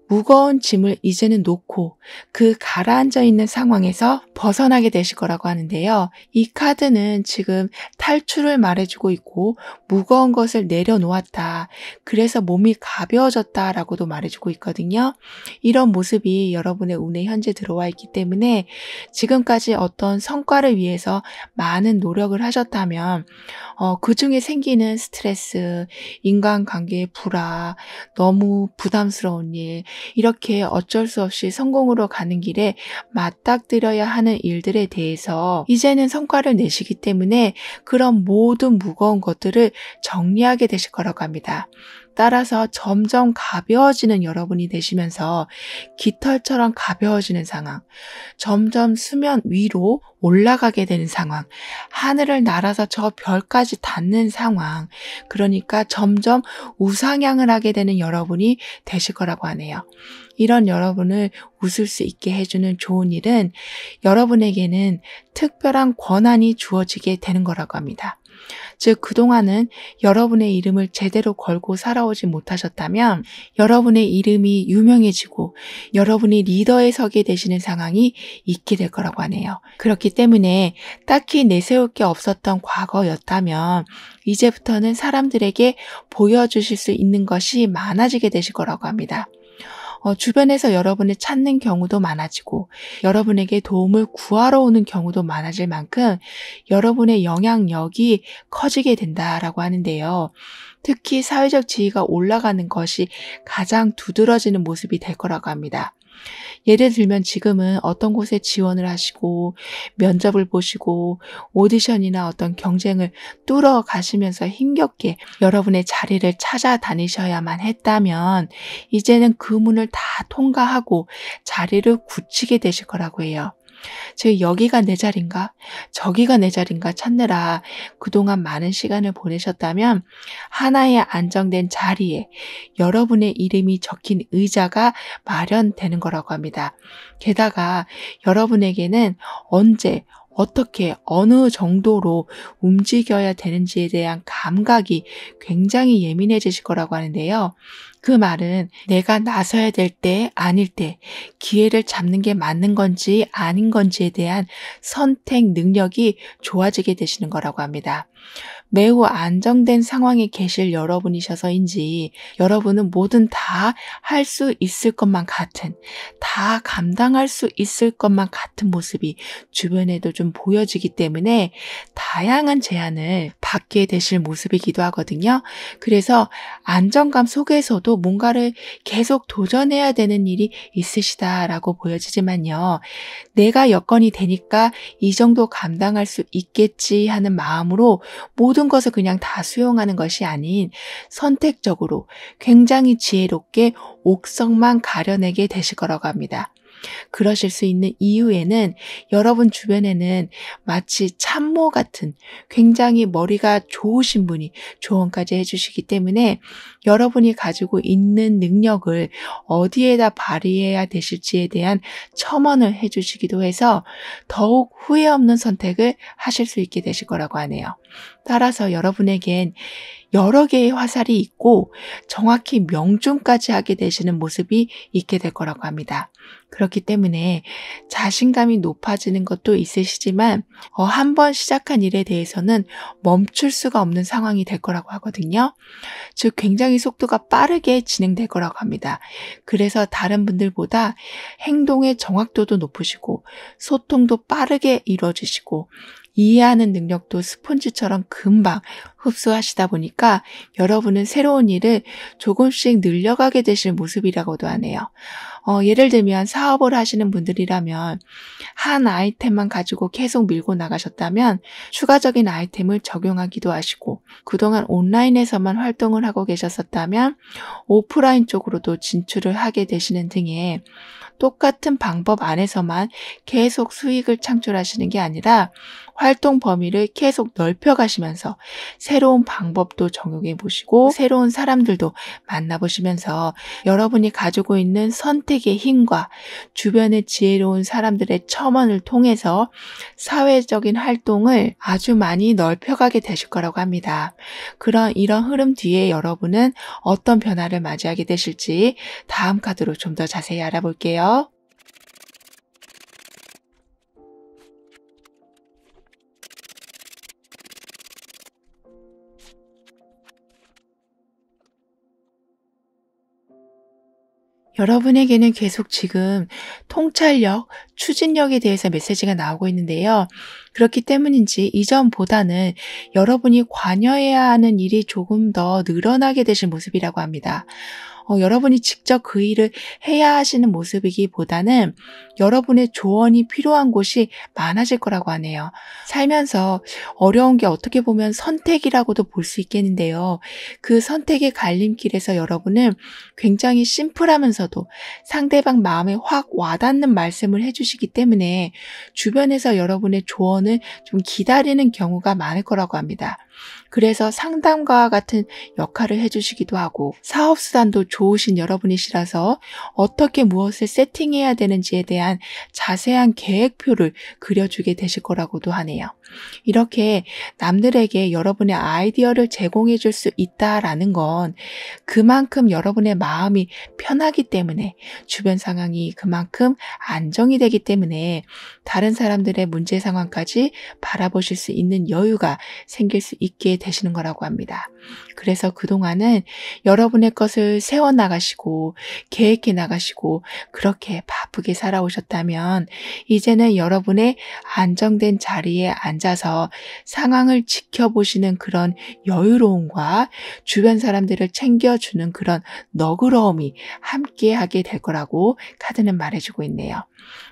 무거운 짐을 이제는 놓고 그 가라앉아 있는 상황에서 벗어나게 되실 거라고 하는데요. 이 카드는 지금 탈출을 말해주고 있고 무거운 것을 내려놓았다. 그래서 몸이 가벼워졌다라고도 말해주고 있거든요. 이런 모습이 여러분의 운에 현재 들어와 있기 때문에 지금까지 어떤 성과를 위해서 많은 노력을 하셨다면 그 중에 생기는 스트레스, 인간관계의 불화, 너무 부담스러운 일 이렇게 어쩔 수 없이 성공으로 가는 길에 맞닥뜨려야 하는 일들에 대해서 이제는 성과를 내시기 때문에 그런 모든 무거운 것들을 정리하게 되실 거라고 합니다. 따라서 점점 가벼워지는 여러분이 되시면서 깃털처럼 가벼워지는 상황, 점점 수면 위로 올라가게 되는 상황, 하늘을 날아서 저 별까지 닿는 상황, 그러니까 점점 우상향을 하게 되는 여러분이 되실 거라고 하네요. 이런 여러분을 웃을 수 있게 해주는 좋은 일은 여러분에게는 특별한 권한이 주어지게 되는 거라고 합니다. 즉 그동안은 여러분의 이름을 제대로 걸고 살아오지 못하셨다면 여러분의 이름이 유명해지고 여러분이 리더에 서게 되시는 상황이 있게 될 거라고 하네요. 그렇기 때문에 딱히 내세울 게 없었던 과거였다면 이제부터는 사람들에게 보여주실 수 있는 것이 많아지게 되실 거라고 합니다. 주변에서 여러분을 찾는 경우도 많아지고 여러분에게 도움을 구하러 오는 경우도 많아질 만큼 여러분의 영향력이 커지게 된다라고 하는데요. 특히 사회적 지위가 올라가는 것이 가장 두드러지는 모습이 될 거라고 합니다. 예를 들면 지금은 어떤 곳에 지원을 하시고 면접을 보시고 오디션이나 어떤 경쟁을 뚫어 가시면서 힘겹게 여러분의 자리를 찾아다니셔야만 했다면 이제는 그 문을 다 통과하고 자리를 굳히게 되실 거라고 해요. 즉 여기가 내 자리인가 저기가 내 자리인가 찾느라 그동안 많은 시간을 보내셨다면 하나의 안정된 자리에 여러분의 이름이 적힌 의자가 마련되는 거라고 합니다. 게다가 여러분에게는 언제 어떻게 어느 정도로 움직여야 되는지에 대한 감각이 굉장히 예민해지실 거라고 하는데요. 그 말은 내가 나서야 될 때 아닐 때 기회를 잡는 게 맞는 건지 아닌 건지에 대한 선택 능력이 좋아지게 되시는 거라고 합니다. 매우 안정된 상황에 계실 여러분이셔서인지 여러분은 뭐든 다 할 수 있을 것만 같은, 다 감당할 수 있을 것만 같은 모습이 주변에도 좀 보여지기 때문에 다양한 제안을 받게 되실 모습이기도 하거든요. 그래서 안정감 속에서도 뭔가를 계속 도전해야 되는 일이 있으시다라고 보여지지만요. 내가 여건이 되니까 이 정도 감당할 수 있겠지 하는 마음으로 모든 것을 그냥 다 수용하는 것이 아닌 선택적으로 굉장히 지혜롭게 옥석만 가려내게 되실 거라고 합니다. 그러실 수 있는 이유에는 여러분 주변에는 마치 참모 같은 굉장히 머리가 좋으신 분이 조언까지 해주시기 때문에 여러분이 가지고 있는 능력을 어디에다 발휘해야 되실지에 대한 첨언을 해주시기도 해서 더욱 후회 없는 선택을 하실 수 있게 되실 거라고 하네요. 따라서 여러분에겐 여러 개의 화살이 있고 정확히 명중까지 하게 되시는 모습이 있게 될 거라고 합니다. 그렇기 때문에 자신감이 높아지는 것도 있으시지만 한번 시작한 일에 대해서는 멈출 수가 없는 상황이 될 거라고 하거든요. 즉 굉장히 속도가 빠르게 진행될 거라고 합니다. 그래서 다른 분들보다 행동의 정확도도 높으시고 소통도 빠르게 이루어지시고 이해하는 능력도 스폰지처럼 금방 흡수하시다 보니까 여러분은 새로운 일을 조금씩 늘려가게 되실 모습이라고도 하네요. 예를 들면 사업을 하시는 분들이라면 한 아이템만 가지고 계속 밀고 나가셨다면 추가적인 아이템을 적용하기도 하시고 그동안 온라인에서만 활동을 하고 계셨었다면 오프라인 쪽으로도 진출을 하게 되시는 등의 똑같은 방법 안에서만 계속 수익을 창출하시는 게 아니라 활동 범위를 계속 넓혀가시면서 새로운 방법도 적용해 보시고 새로운 사람들도 만나보시면서 여러분이 가지고 있는 선택의 힘과 주변의 지혜로운 사람들의 첨언을 통해서 사회적인 활동을 아주 많이 넓혀가게 되실 거라고 합니다. 이런 흐름 뒤에 여러분은 어떤 변화를 맞이하게 되실지 다음 카드로 좀 더 자세히 알아볼게요. 여러분에게는 계속 지금 통찰력, 추진력에 대해서 메시지가 나오고 있는데요. 그렇기 때문인지 이전보다는 여러분이 관여해야 하는 일이 조금 더 늘어나게 되신 모습이라고 합니다. 여러분이 직접 그 일을 해야 하시는 모습이기보다는 여러분의 조언이 필요한 곳이 많아질 거라고 하네요. 살면서 어려운 게 어떻게 보면 선택이라고도 볼 수 있겠는데요. 그 선택의 갈림길에서 여러분은 굉장히 심플하면서도 상대방 마음에 확 와닿는 말씀을 해주시기 때문에 주변에서 여러분의 조언을 좀 기다리는 경우가 많을 거라고 합니다. 그래서 상담가와 같은 역할을 해주시기도 하고 사업수단도 좋으신 여러분이시라서 어떻게 무엇을 세팅해야 되는지에 대한 자세한 계획표를 그려주게 되실 거라고도 하네요. 이렇게 남들에게 여러분의 아이디어를 제공해 줄 수 있다라는 건 그만큼 여러분의 마음이 편하기 때문에 주변 상황이 그만큼 안정이 되기 때문에 다른 사람들의 문제 상황까지 바라보실 수 있는 여유가 생길 수 있게 되시는 거라고 합니다. 그래서 그동안은 여러분의 것을 세워나가시고 계획해 나가시고 그렇게 바쁘게 살아오셨다면 이제는 여러분의 안정된 자리에 앉아서 상황을 지켜보시는 그런 여유로움과 주변 사람들을 챙겨주는 그런 너그러움이 함께하게 될 거라고 카드는 말해주고 있네요.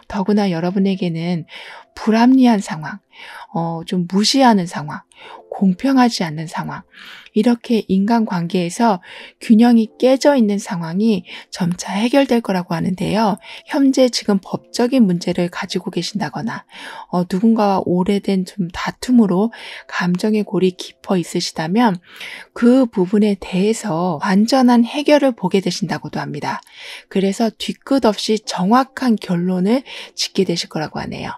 더구나 여러분에게는 불합리한 상황, 좀 무시하는 상황, 공평하지 않는 상황, 이렇게 인간관계에서 균형이 깨져 있는 상황이 점차 해결될 거라고 하는데요. 현재 지금 법적인 문제를 가지고 계신다거나 누군가와 오래된 좀 다툼으로 감정의 골이 깊어 있으시다면 그 부분에 대해서 완전한 해결을 보게 되신다고도 합니다. 그래서 뒤끝 없이 정확한 결론을 짓게 되실 거라고 하네요.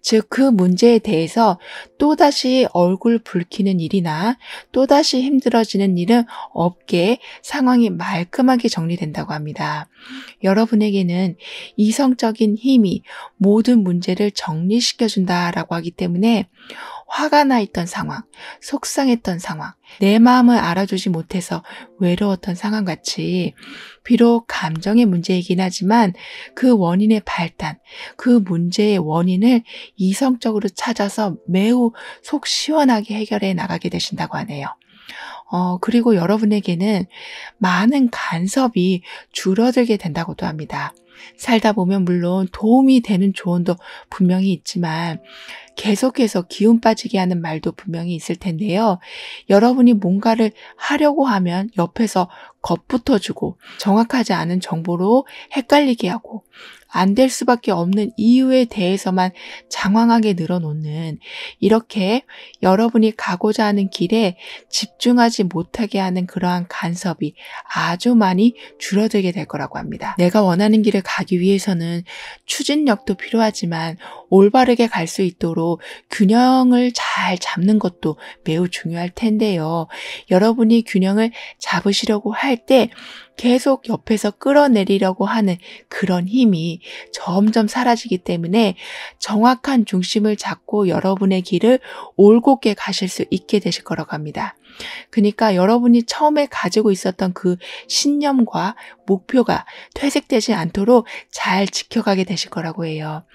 즉 그 문제에 대해서 또다시 얼굴 붉히는 일이나 또다시 힘들어지는 일은 없게 상황이 말끔하게 정리된다고 합니다. 여러분에게는 이성적인 힘이 모든 문제를 정리시켜준다라고 하기 때문에 화가 나 있던 상황, 속상했던 상황, 내 마음을 알아주지 못해서 외로웠던 상황 같이 비록 감정의 문제이긴 하지만 그 원인의 발단, 그 문제의 원인을 이성적으로 찾아서 매우 속 시원하게 해결해 나가게 되신다고 하네요. 그리고 여러분에게는 많은 간섭이 줄어들게 된다고도 합니다. 살다 보면 물론 도움이 되는 조언도 분명히 있지만 계속해서 기운 빠지게 하는 말도 분명히 있을 텐데요. 여러분이 뭔가를 하려고 하면 옆에서 겁붙어주고 정확하지 않은 정보로 헷갈리게 하고 안 될 수밖에 없는 이유에 대해서만 장황하게 늘어놓는, 이렇게 여러분이 가고자 하는 길에 집중하지 못하게 하는 그러한 간섭이 아주 많이 줄어들게 될 거라고 합니다. 내가 원하는 길을 가기 위해서는 추진력도 필요하지만 올바르게 갈 수 있도록 균형을 잘 잡는 것도 매우 중요할 텐데요. 여러분이 균형을 잡으시려고 할 때 계속 옆에서 끌어내리려고 하는 그런 힘이 점점 사라지기 때문에 정확한 중심을 잡고 여러분의 길을 올곧게 가실 수 있게 되실 거라고 합니다. 그러니까 여러분이 처음에 가지고 있었던 그 신념과 목표가 퇴색되지 않도록 잘 지켜가게 되실 거라고 해요.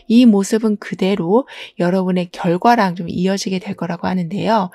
이 모습은 그대로 여러분의 결과랑 좀 이어지게 될 거라고 하는데요.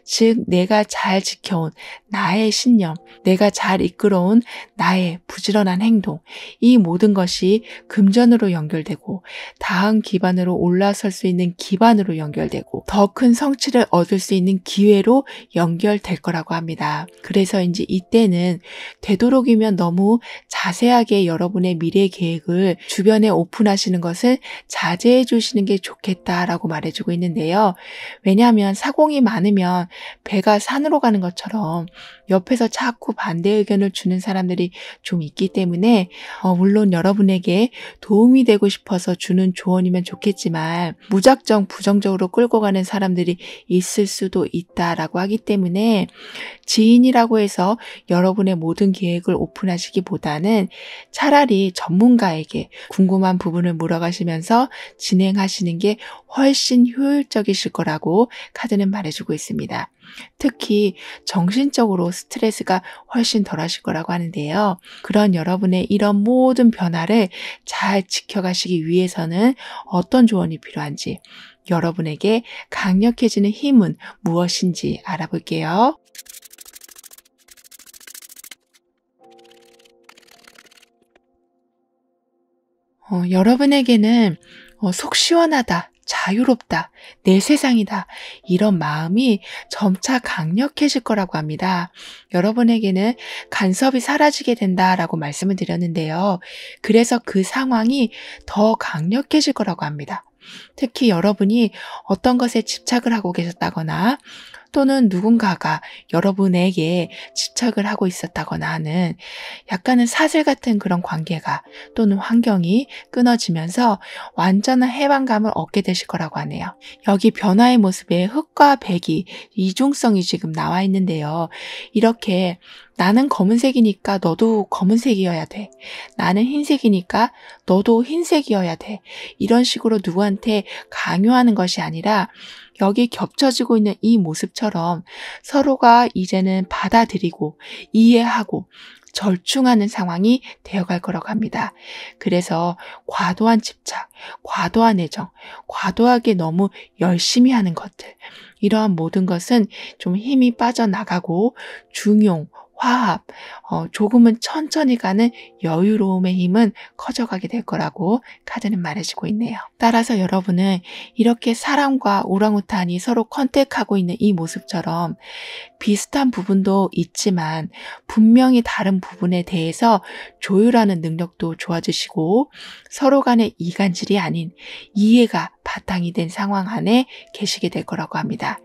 즉, 내가 잘 지켜온 나의 신념, 내가 잘 이끌어온 나의 부지런한 행동, 이 모든 것이 금전으로 연결되고 다음 기반으로 올라설 수 있는 기반으로 연결되고 더 큰 성취를 얻을 수 있는 기회로 연결될 거라고 합니다. 그래서인지 이때는 되도록이면 너무 자세하게 여러분의 미래 계획을 주변에 오픈하시는 것을 자제해 주시는 게 좋겠다라고 말해주고 있는데요. 왜냐하면 사공이 많으면 배가 산으로 가는 것처럼 옆에서 자꾸 반대 의견을 주는 사람들이 좀 있기 때문에 물론 여러분에게 도움이 되고 싶어서 주는 조언이면 좋겠지만 무작정 부정적으로 끌고 가는 사람들이 있을 수도 있다라고 하기 때문에 지인이라고 해서 여러분의 모든 계획을 오픈하시기보다는 차라리 전문가에게 궁금한 부분을 물어가시면서 진행하시는 게 훨씬 효율적이실 거라고 카드는 말해주고 있습니다. 특히 정신적으로 스트레스가 훨씬 덜하실 거라고 하는데요. 그런 여러분의 이런 모든 변화를 잘 지켜가시기 위해서는 어떤 조언이 필요한지, 여러분에게 강력해지는 힘은 무엇인지 알아볼게요. 여러분에게는 속 시원하다, 자유롭다, 내 세상이다, 이런 마음이 점차 강력해질 거라고 합니다. 여러분에게는 간섭이 사라지게 된다라고 말씀을 드렸는데요. 그래서 그 상황이 더 강력해질 거라고 합니다. 특히 여러분이 어떤 것에 집착을 하고 계셨다거나 또는 누군가가 여러분에게 집착을 하고 있었다거나 하는 약간은 사슬 같은 그런 관계가 또는 환경이 끊어지면서 완전한 해방감을 얻게 되실 거라고 하네요. 여기 변화의 모습에 흑과 백이 이중성이 지금 나와 있는데요. 이렇게 나는 검은색이니까 너도 검은색이어야 돼. 나는 흰색이니까 너도 흰색이어야 돼. 이런 식으로 누구한테 강요하는 것이 아니라 여기 겹쳐지고 있는 이 모습처럼 서로가 이제는 받아들이고 이해하고 절충하는 상황이 되어갈 거라고 합니다. 그래서 과도한 집착, 과도한 애정, 과도하게 너무 열심히 하는 것들, 이러한 모든 것은 좀 힘이 빠져나가고 중용, 화합, 조금은 천천히 가는 여유로움의 힘은 커져가게 될 거라고 카드는 말해주고 있네요. 따라서 여러분은 이렇게 사람과 오랑우탄이 서로 컨택하고 있는 이 모습처럼 비슷한 부분도 있지만 분명히 다른 부분에 대해서 조율하는 능력도 좋아지시고 서로 간의 이간질이 아닌 이해가 바탕이 된 상황 안에 계시게 될 거라고 합니다.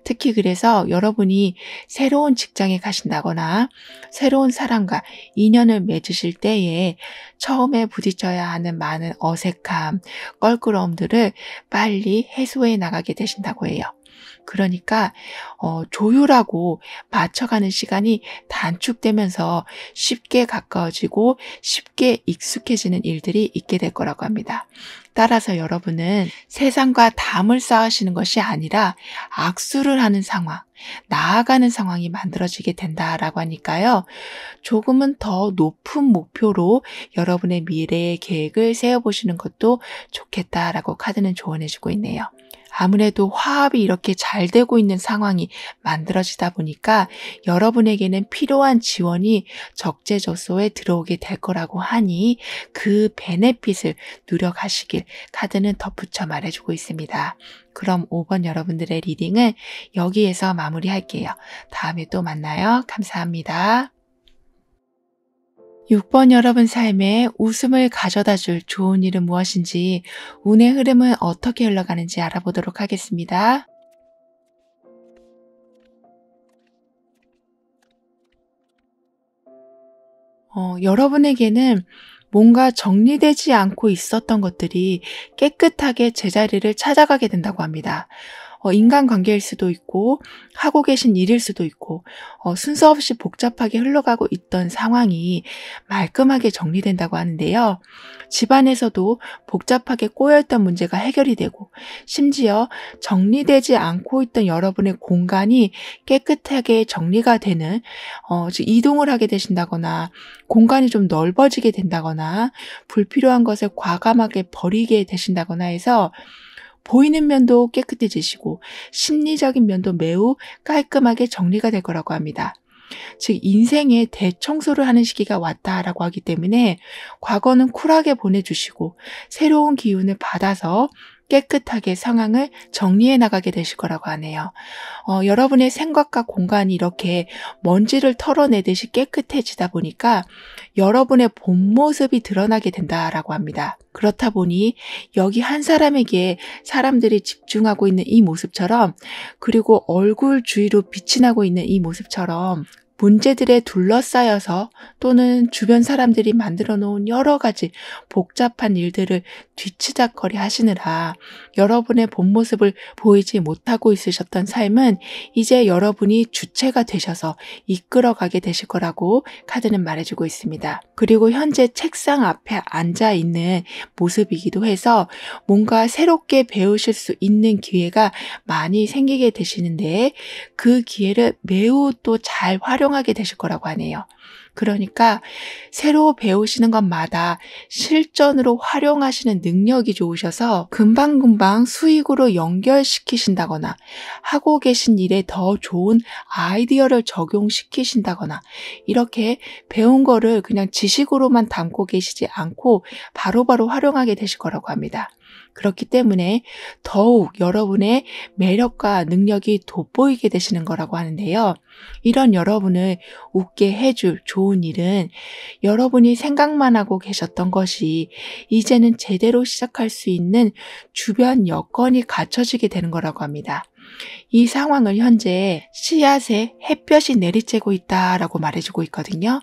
특히 그래서 여러분이 새로운 직장에 가신다거나 새로운 사람과 인연을 맺으실 때에 처음에 부딪혀야 하는 많은 어색함, 껄끄러움들을 빨리 해소해 나가게 되신다고 해요. 그러니까 조율하고 맞춰가는 시간이 단축되면서 쉽게 가까워지고 쉽게 익숙해지는 일들이 있게 될 거라고 합니다. 따라서 여러분은 세상과 담을 쌓으시는 것이 아니라 악수를 하는 상황, 나아가는 상황이 만들어지게 된다라고 하니까요. 조금은 더 높은 목표로 여러분의 미래의 계획을 세워보시는 것도 좋겠다라고 카드는 조언해주고 있네요. 아무래도 화합이 이렇게 잘 되고 있는 상황이 만들어지다 보니까 여러분에게는 필요한 지원이 적재적소에 들어오게 될 거라고 하니 그 베네핏을 누려가시길 카드는 덧붙여 말해주고 있습니다. 그럼 5번 여러분들의 리딩은 여기에서 마무리할게요. 다음에 또 만나요. 감사합니다. 6번 여러분 삶에 웃음을 가져다 줄 좋은 일은 무엇인지, 운의 흐름은 어떻게 흘러가는지 알아보도록 하겠습니다. 여러분에게는 뭔가 정리되지 않고 있었던 것들이 깨끗하게 제자리를 찾아가게 된다고 합니다. 인간관계일 수도 있고 하고 계신 일일 수도 있고 순서 없이 복잡하게 흘러가고 있던 상황이 말끔하게 정리된다고 하는데요. 집안에서도 복잡하게 꼬여있던 문제가 해결이 되고 심지어 정리되지 않고 있던 여러분의 공간이 깨끗하게 정리가 되는 즉 이동을 하게 되신다거나 공간이 좀 넓어지게 된다거나 불필요한 것을 과감하게 버리게 되신다거나 해서 보이는 면도 깨끗해지시고 심리적인 면도 매우 깔끔하게 정리가 될 거라고 합니다. 즉 인생의 대청소를 하는 시기가 왔다라고 하기 때문에 과거는 쿨하게 보내주시고 새로운 기운을 받아서 깨끗하게 상황을 정리해 나가게 되실 거라고 하네요. 여러분의 생각과 공간이 이렇게 먼지를 털어내듯이 깨끗해지다 보니까 여러분의 본 모습이 드러나게 된다라고 합니다. 그렇다 보니 여기 한 사람에게 사람들이 집중하고 있는 이 모습처럼, 그리고 얼굴 주위로 빛이 나고 있는 이 모습처럼 문제들에 둘러싸여서 또는 주변 사람들이 만들어 놓은 여러 가지 복잡한 일들을 뒤치다거리 하시느라 여러분의 본 모습을 보이지 못하고 있으셨던 삶은 이제 여러분이 주체가 되셔서 이끌어가게 되실 거라고 카드는 말해주고 있습니다. 그리고 현재 책상 앞에 앉아 있는 모습이기도 해서 뭔가 새롭게 배우실 수 있는 기회가 많이 생기게 되시는데 그 기회를 매우 또 잘 활용하게 되실 거라고 하네요. 그러니까 새로 배우시는 것마다 실전으로 활용하시는 능력이 좋으셔서 금방금방 수익으로 연결시키신다거나 하고 계신 일에 더 좋은 아이디어를 적용시키신다거나 이렇게 배운 거를 그냥 지식으로만 담고 계시지 않고 바로바로 활용하게 되실 거라고 합니다. 그렇기 때문에 더욱 여러분의 매력과 능력이 돋보이게 되시는 거라고 하는데요. 이런 여러분을 웃게 해줄 좋은 일은 여러분이 생각만 하고 계셨던 것이 이제는 제대로 시작할 수 있는 주변 여건이 갖춰지게 되는 거라고 합니다. 이 상황을 현재 씨앗에 햇볕이 내리쬐고 있다라고 말해주고 있거든요.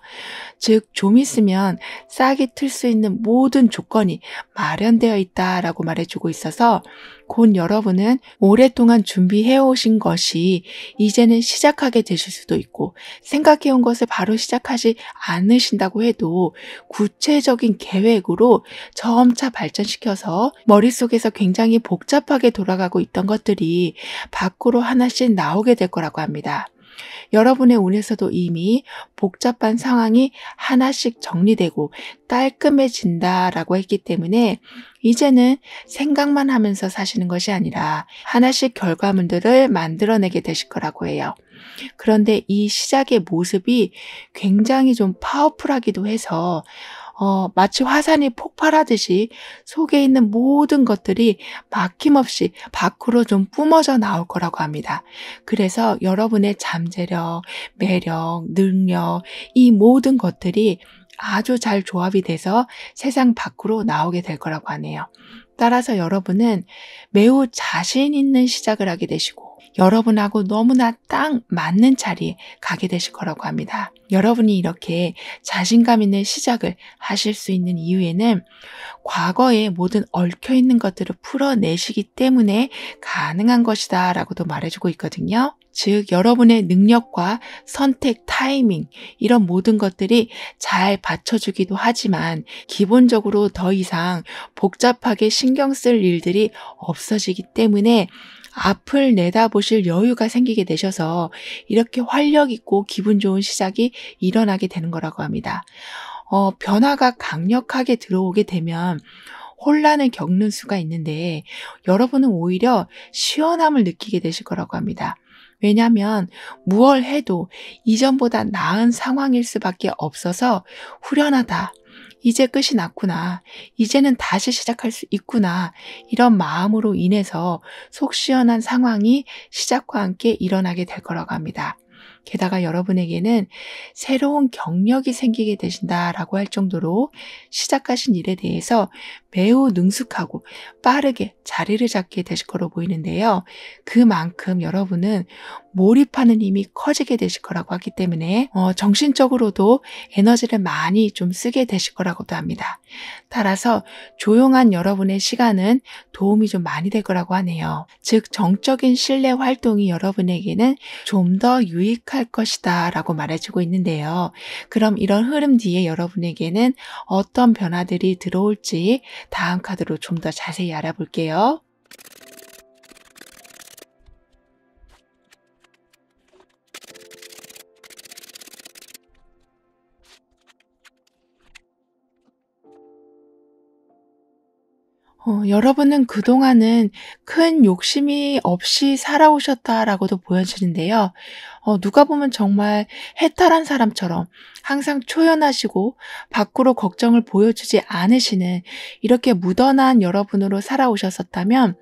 즉, 좀 있으면 싹이 틀 수 있는 모든 조건이 마련되어 있다라고 말해주고 있어서 곧 여러분은 오랫동안 준비해 오신 것이 이제는 시작하게 되실 수도 있고, 생각해 온 것을 바로 시작하지 않으신다고 해도 구체적인 계획으로 점차 발전시켜서 머릿속에서 굉장히 복잡하게 돌아가고 있던 것들이 밖으로 하나씩 나오게 될 거라고 합니다. 여러분의 운에서도 이미 복잡한 상황이 하나씩 정리되고 깔끔해진다라고 했기 때문에 이제는 생각만 하면서 사시는 것이 아니라 하나씩 결과물들을 만들어내게 되실 거라고 해요. 그런데 이 시작의 모습이 굉장히 좀 파워풀하기도 해서 마치 화산이 폭발하듯이 속에 있는 모든 것들이 막힘없이 밖으로 좀 뿜어져 나올 거라고 합니다. 그래서 여러분의 잠재력, 매력, 능력, 이 모든 것들이 아주 잘 조합이 돼서 세상 밖으로 나오게 될 거라고 하네요. 따라서 여러분은 매우 자신 있는 시작을 하게 되시고 여러분하고 너무나 딱 맞는 자리에 가게 되실 거라고 합니다. 여러분이 이렇게 자신감 있는 시작을 하실 수 있는 이유에는 과거에 모든 얽혀있는 것들을 풀어내시기 때문에 가능한 것이다 라고도 말해주고 있거든요. 즉 여러분의 능력과 선택, 타이밍 이런 모든 것들이 잘 받쳐주기도 하지만 기본적으로 더 이상 복잡하게 신경 쓸 일들이 없어지기 때문에 앞을 내다보실 여유가 생기게 되셔서 이렇게 활력 있고 기분 좋은 시작이 일어나게 되는 거라고 합니다. 변화가 강력하게 들어오게 되면 혼란을 겪는 수가 있는데 여러분은 오히려 시원함을 느끼게 되실 거라고 합니다. 왜냐하면 무얼 해도 이전보다 나은 상황일 수밖에 없어서 후련하다. 이제 끝이 났구나. 이제는 다시 시작할 수 있구나. 이런 마음으로 인해서 속 시원한 상황이 시작과 함께 일어나게 될 거라고 합니다. 게다가 여러분에게는 새로운 경력이 생기게 되신다라고 할 정도로 시작하신 일에 대해서 매우 능숙하고 빠르게 자리를 잡게 되실 거로 보이는데요. 그만큼 여러분은 몰입하는 힘이 커지게 되실 거라고 하기 때문에 정신적으로도 에너지를 많이 좀 쓰게 되실 거라고도 합니다. 따라서 조용한 여러분의 시간은 도움이 좀 많이 될 거라고 하네요. 즉 정적인 실내 활동이 여러분에게는 좀 더 유익할 것이다 라고 말해주고 있는데요. 그럼 이런 흐름 뒤에 여러분에게는 어떤 변화들이 들어올지 다음 카드로 좀 더 자세히 알아볼게요. 여러분은 그동안은 큰 욕심이 없이 살아오셨다라고도 보여지는데요. 누가 보면 정말 해탈한 사람처럼 항상 초연하시고 밖으로 걱정을 보여주지 않으시는 이렇게 무던한 여러분으로 살아오셨었다면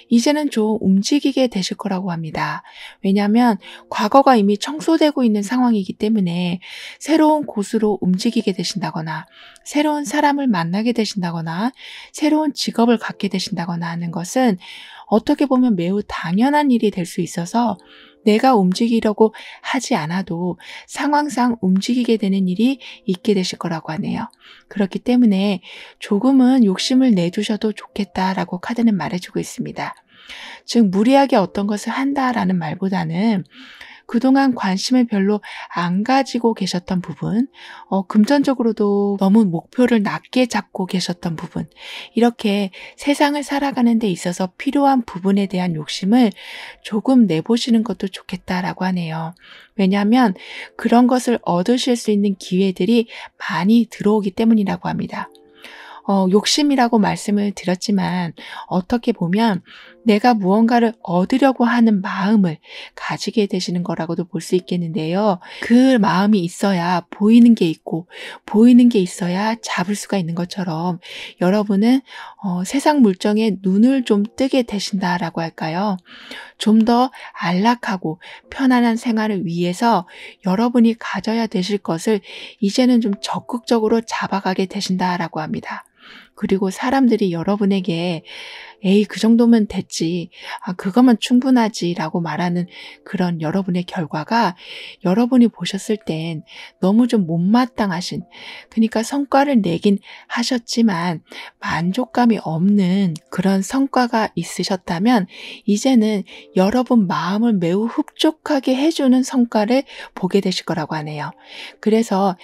이제는 좀 움직이게 되실 거라고 합니다. 왜냐하면 과거가 이미 청소되고 있는 상황이기 때문에 새로운 곳으로 움직이게 되신다거나 새로운 사람을 만나게 되신다거나 새로운 직업을 갖게 되신다거나 하는 것은 어떻게 보면 매우 당연한 일이 될 수 있어서 내가 움직이려고 하지 않아도 상황상 움직이게 되는 일이 있게 되실 거라고 하네요. 그렇기 때문에 조금은 욕심을 내두셔도 좋겠다라고 카드는 말해주고 있습니다. 즉 무리하게 어떤 것을 한다라는 말보다는 그동안 관심을 별로 안 가지고 계셨던 부분, 금전적으로도 너무 목표를 낮게 잡고 계셨던 부분, 이렇게 세상을 살아가는 데 있어서 필요한 부분에 대한 욕심을 조금 내보시는 것도 좋겠다라고 하네요. 왜냐하면 그런 것을 얻으실 수 있는 기회들이 많이 들어오기 때문이라고 합니다. 욕심이라고 말씀을 드렸지만 어떻게 보면 내가 무언가를 얻으려고 하는 마음을 가지게 되시는 거라고도 볼 수 있겠는데요. 그 마음이 있어야 보이는 게 있고 보이는 게 있어야 잡을 수가 있는 것처럼 여러분은 세상 물정에 눈을 좀 뜨게 되신다라고 할까요? 좀 더 안락하고 편안한 생활을 위해서 여러분이 가져야 되실 것을 이제는 좀 적극적으로 잡아가게 되신다라고 합니다. 그리고 사람들이 여러분에게 에이, 그 정도면 됐지. 그거면 충분하지. 라고 말하는 그런 여러분의 결과가 여러분이 보셨을 땐 너무 좀 못마땅하신, 그러니까 성과를 내긴 하셨지만 만족감이 없는 그런 성과가 있으셨다면 이제는 여러분 마음을 매우 흡족하게 해주는 성과를 보게 되실 거라고 하네요. 그래서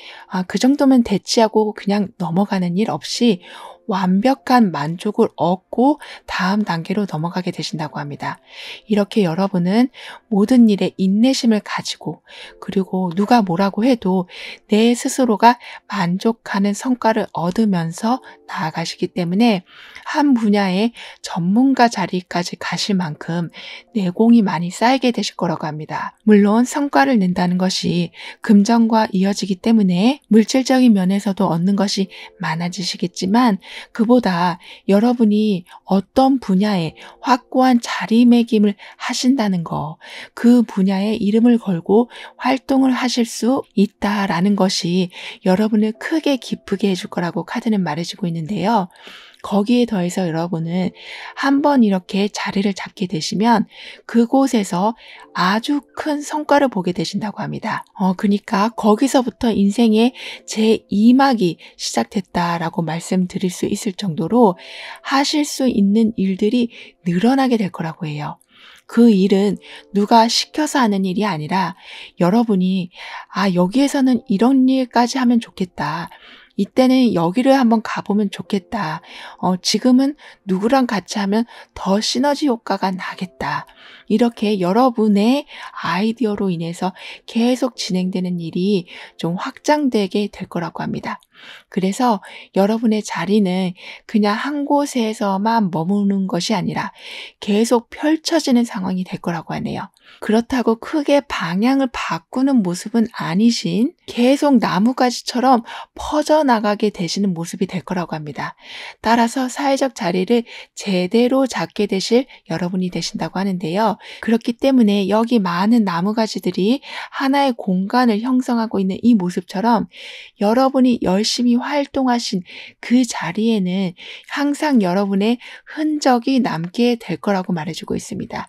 그 정도면 됐지 하고 그냥 넘어가는 일 없이 완벽한 만족을 얻고 다음 단계로 넘어가게 되신다고 합니다. 이렇게 여러분은 모든 일에 인내심을 가지고 그리고 누가 뭐라고 해도 내 스스로가 만족하는 성과를 얻으면서 나아가시기 때문에 한 분야의 전문가 자리까지 가실 만큼 내공이 많이 쌓이게 되실 거라고 합니다. 물론 성과를 낸다는 것이 금전과 이어지기 때문에 물질적인 면에서도 얻는 것이 많아지시겠지만 그보다 여러분이 어떤 분야에 확고한 자리매김을 하신다는 거, 그 분야에 이름을 걸고 활동을 하실 수 있다라는 것이 여러분을 크게 기쁘게 해줄 거라고 카드는 말해주고 있는데요. 거기에 더해서 여러분은 한번 이렇게 자리를 잡게 되시면 그곳에서 아주 큰 성과를 보게 되신다고 합니다. 그러니까 거기서부터 인생의 제2막이 시작됐다라고 말씀드릴 수 있을 정도로 하실 수 있는 일들이 늘어나게 될 거라고 해요. 그 일은 누가 시켜서 하는 일이 아니라 여러분이 여기에서는 이런 일까지 하면 좋겠다. 이때는 여기를 한번 가보면 좋겠다. 지금은 누구랑 같이 하면 더 시너지 효과가 나겠다. 이렇게 여러분의 아이디어로 인해서 계속 진행되는 일이 좀 확장되게 될 거라고 합니다. 그래서 여러분의 자리는 그냥 한 곳에서만 머무는 것이 아니라 계속 펼쳐지는 상황이 될 거라고 하네요. 그렇다고 크게 방향을 바꾸는 모습은 아니신 계속 나뭇가지처럼 퍼져나가게 되시는 모습이 될 거라고 합니다. 따라서 사회적 자리를 제대로 잡게 되실 여러분이 되신다고 하는데요. 그렇기 때문에 여기 많은 나뭇가지들이 하나의 공간을 형성하고 있는 이 모습처럼 여러분이 열심히 활동하신 그 자리에는 항상 여러분의 흔적이 남게 될 거라고 말해주고 있습니다.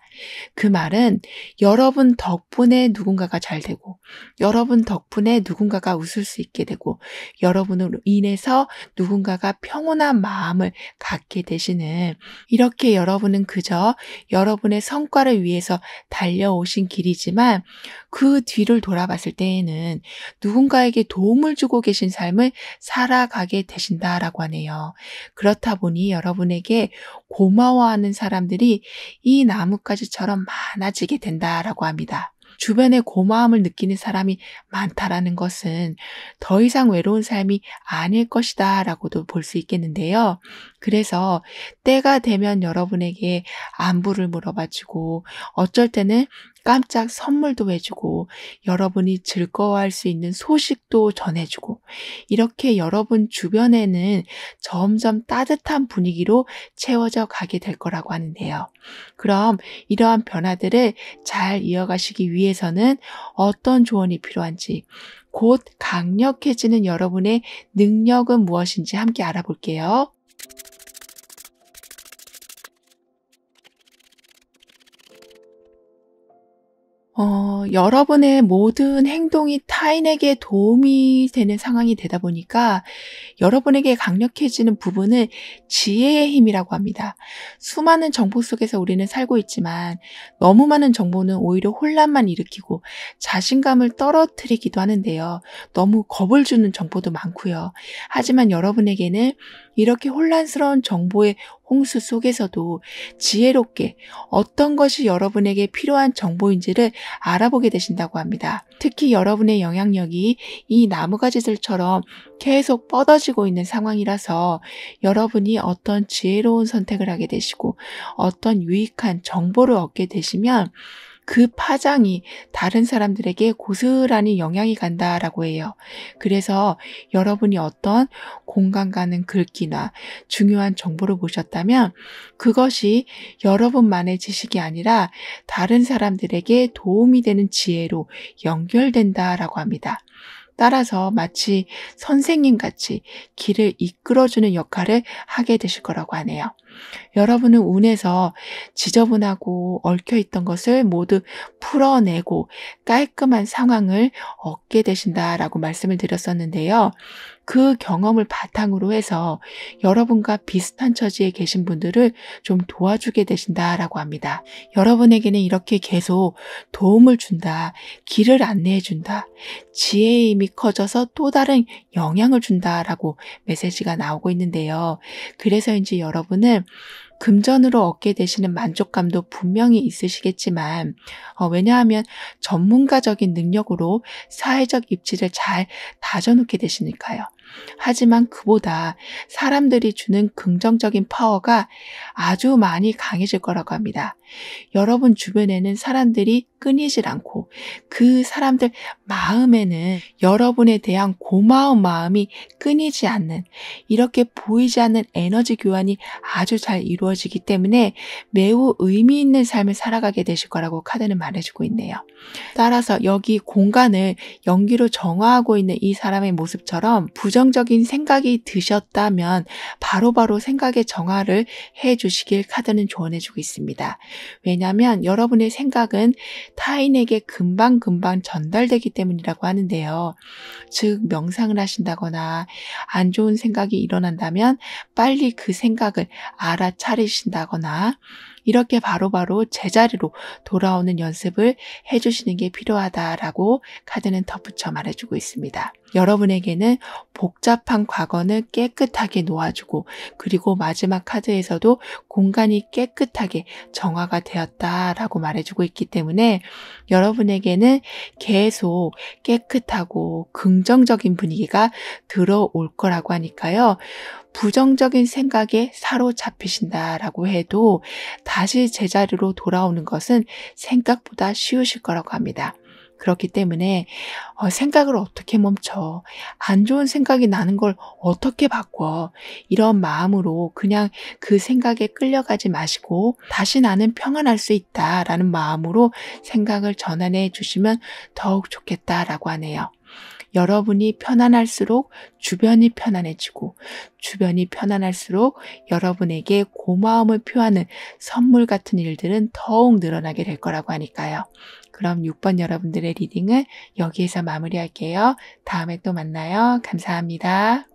그 말은 여러분 덕분에 누군가가 잘 되고 여러분 덕분에 누군가가 웃을 수 있게 되고 여러분으로 인해서 누군가가 평온한 마음을 갖게 되시는 이렇게 여러분은 그저 여러분의 성과를 위해서 달려오신 길이지만 그 뒤를 돌아봤을 때에는 누군가에게 도움을 주고 계신 삶을 살아가게 되신다라고 하네요. 그렇다 보니 여러분에게 고마워하는 사람들이 이 나뭇가지처럼 많아지게 된다라고 합니다. 주변에 고마움을 느끼는 사람이 많다라는 것은 더 이상 외로운 삶이 아닐 것이다 라고도 볼 수 있겠는데요. 그래서 때가 되면 여러분에게 안부를 물어봐주고 어쩔 때는 깜짝 선물도 해주고 여러분이 즐거워할 수 있는 소식도 전해주고 이렇게 여러분 주변에는 점점 따뜻한 분위기로 채워져 가게 될 거라고 하는데요. 그럼 이러한 변화들을 잘 이어가시기 위해서는 어떤 조언이 필요한지 곧 강력해지는 여러분의 능력은 무엇인지 함께 알아볼게요. 여러분의 모든 행동이 타인에게 도움이 되는 상황이 되다 보니까 여러분에게 강력해지는 부분은 지혜의 힘이라고 합니다. 수많은 정보 속에서 우리는 살고 있지만 너무 많은 정보는 오히려 혼란만 일으키고 자신감을 떨어뜨리기도 하는데요. 너무 겁을 주는 정보도 많고요. 하지만 여러분에게는 이렇게 혼란스러운 정보의 홍수 속에서도 지혜롭게 어떤 것이 여러분에게 필요한 정보인지를 알아보게 되신다고 합니다. 특히 여러분의 영향력이 이 나뭇가지들처럼 계속 뻗어지고 있는 상황이라서 여러분이 어떤 지혜로운 선택을 하게 되시고 어떤 유익한 정보를 얻게 되시면 그 파장이 다른 사람들에게 고스란히 영향이 간다라고 해요. 그래서 여러분이 어떤 공감 가는 글귀나 중요한 정보를 보셨다면 그것이 여러분만의 지식이 아니라 다른 사람들에게 도움이 되는 지혜로 연결된다라고 합니다. 따라서 마치 선생님같이 길을 이끌어주는 역할을 하게 되실 거라고 하네요. 여러분은 운에서 지저분하고 얽혀있던 것을 모두 풀어내고 깔끔한 상황을 얻게 되신다라고 말씀을 드렸었는데요. 그 경험을 바탕으로 해서 여러분과 비슷한 처지에 계신 분들을 좀 도와주게 되신다라고 합니다. 여러분에게는 이렇게 계속 도움을 준다, 길을 안내해 준다, 지혜의 힘이 커져서 또 다른 영향을 준다라고 메시지가 나오고 있는데요. 그래서인지 여러분은 금전으로 얻게 되시는 만족감도 분명히 있으시겠지만 왜냐하면 전문가적인 능력으로 사회적 입지를 잘 다져놓게 되시니까요. 하지만 그보다 사람들이 주는 긍정적인 파워가 아주 많이 강해질 거라고 합니다. 여러분 주변에는 사람들이 끊이질 않고 그 사람들 마음에는 여러분에 대한 고마운 마음이 끊이지 않는 이렇게 보이지 않는 에너지 교환이 아주 잘 이루어지는 이루어지기 때문에 매우 의미 있는 삶을 살아가게 되실 거라고 카드는 말해주고 있네요. 따라서 여기 공간을 연기로 정화하고 있는 이 사람의 모습처럼 부정적인 생각이 드셨다면 바로바로 생각의 정화를 해주시길 카드는 조언해주고 있습니다. 왜냐하면 여러분의 생각은 타인에게 금방금방 전달되기 때문이라고 하는데요. 즉 명상을 하신다거나 안 좋은 생각이 일어난다면 빨리 그 생각을 알아차리신다거나 이렇게 바로바로 제자리로 돌아오는 연습을 해주시는 게 필요하다라고 카드는 덧붙여 말해주고 있습니다. 여러분에게는 복잡한 과거는 깨끗하게 놓아주고 그리고 마지막 카드에서도 공간이 깨끗하게 정화가 되었다라고 말해주고 있기 때문에 여러분에게는 계속 깨끗하고 긍정적인 분위기가 들어올 거라고 하니까요. 부정적인 생각에 사로잡히신다라고 해도 다시 제자리로 돌아오는 것은 생각보다 쉬우실 거라고 합니다. 그렇기 때문에 생각을 어떻게 멈춰? 안 좋은 생각이 나는 걸 어떻게 바꿔? 이런 마음으로 그냥 그 생각에 끌려가지 마시고 다시 나는 평안할 수 있다라는 마음으로 생각을 전환해 주시면 더욱 좋겠다라고 하네요. 여러분이 편안할수록 주변이 편안해지고 주변이 편안할수록 여러분에게 고마움을 표하는 선물 같은 일들은 더욱 늘어나게 될 거라고 하니까요. 그럼 6번 여러분들의 리딩을 여기에서 마무리할게요. 다음에 또 만나요. 감사합니다.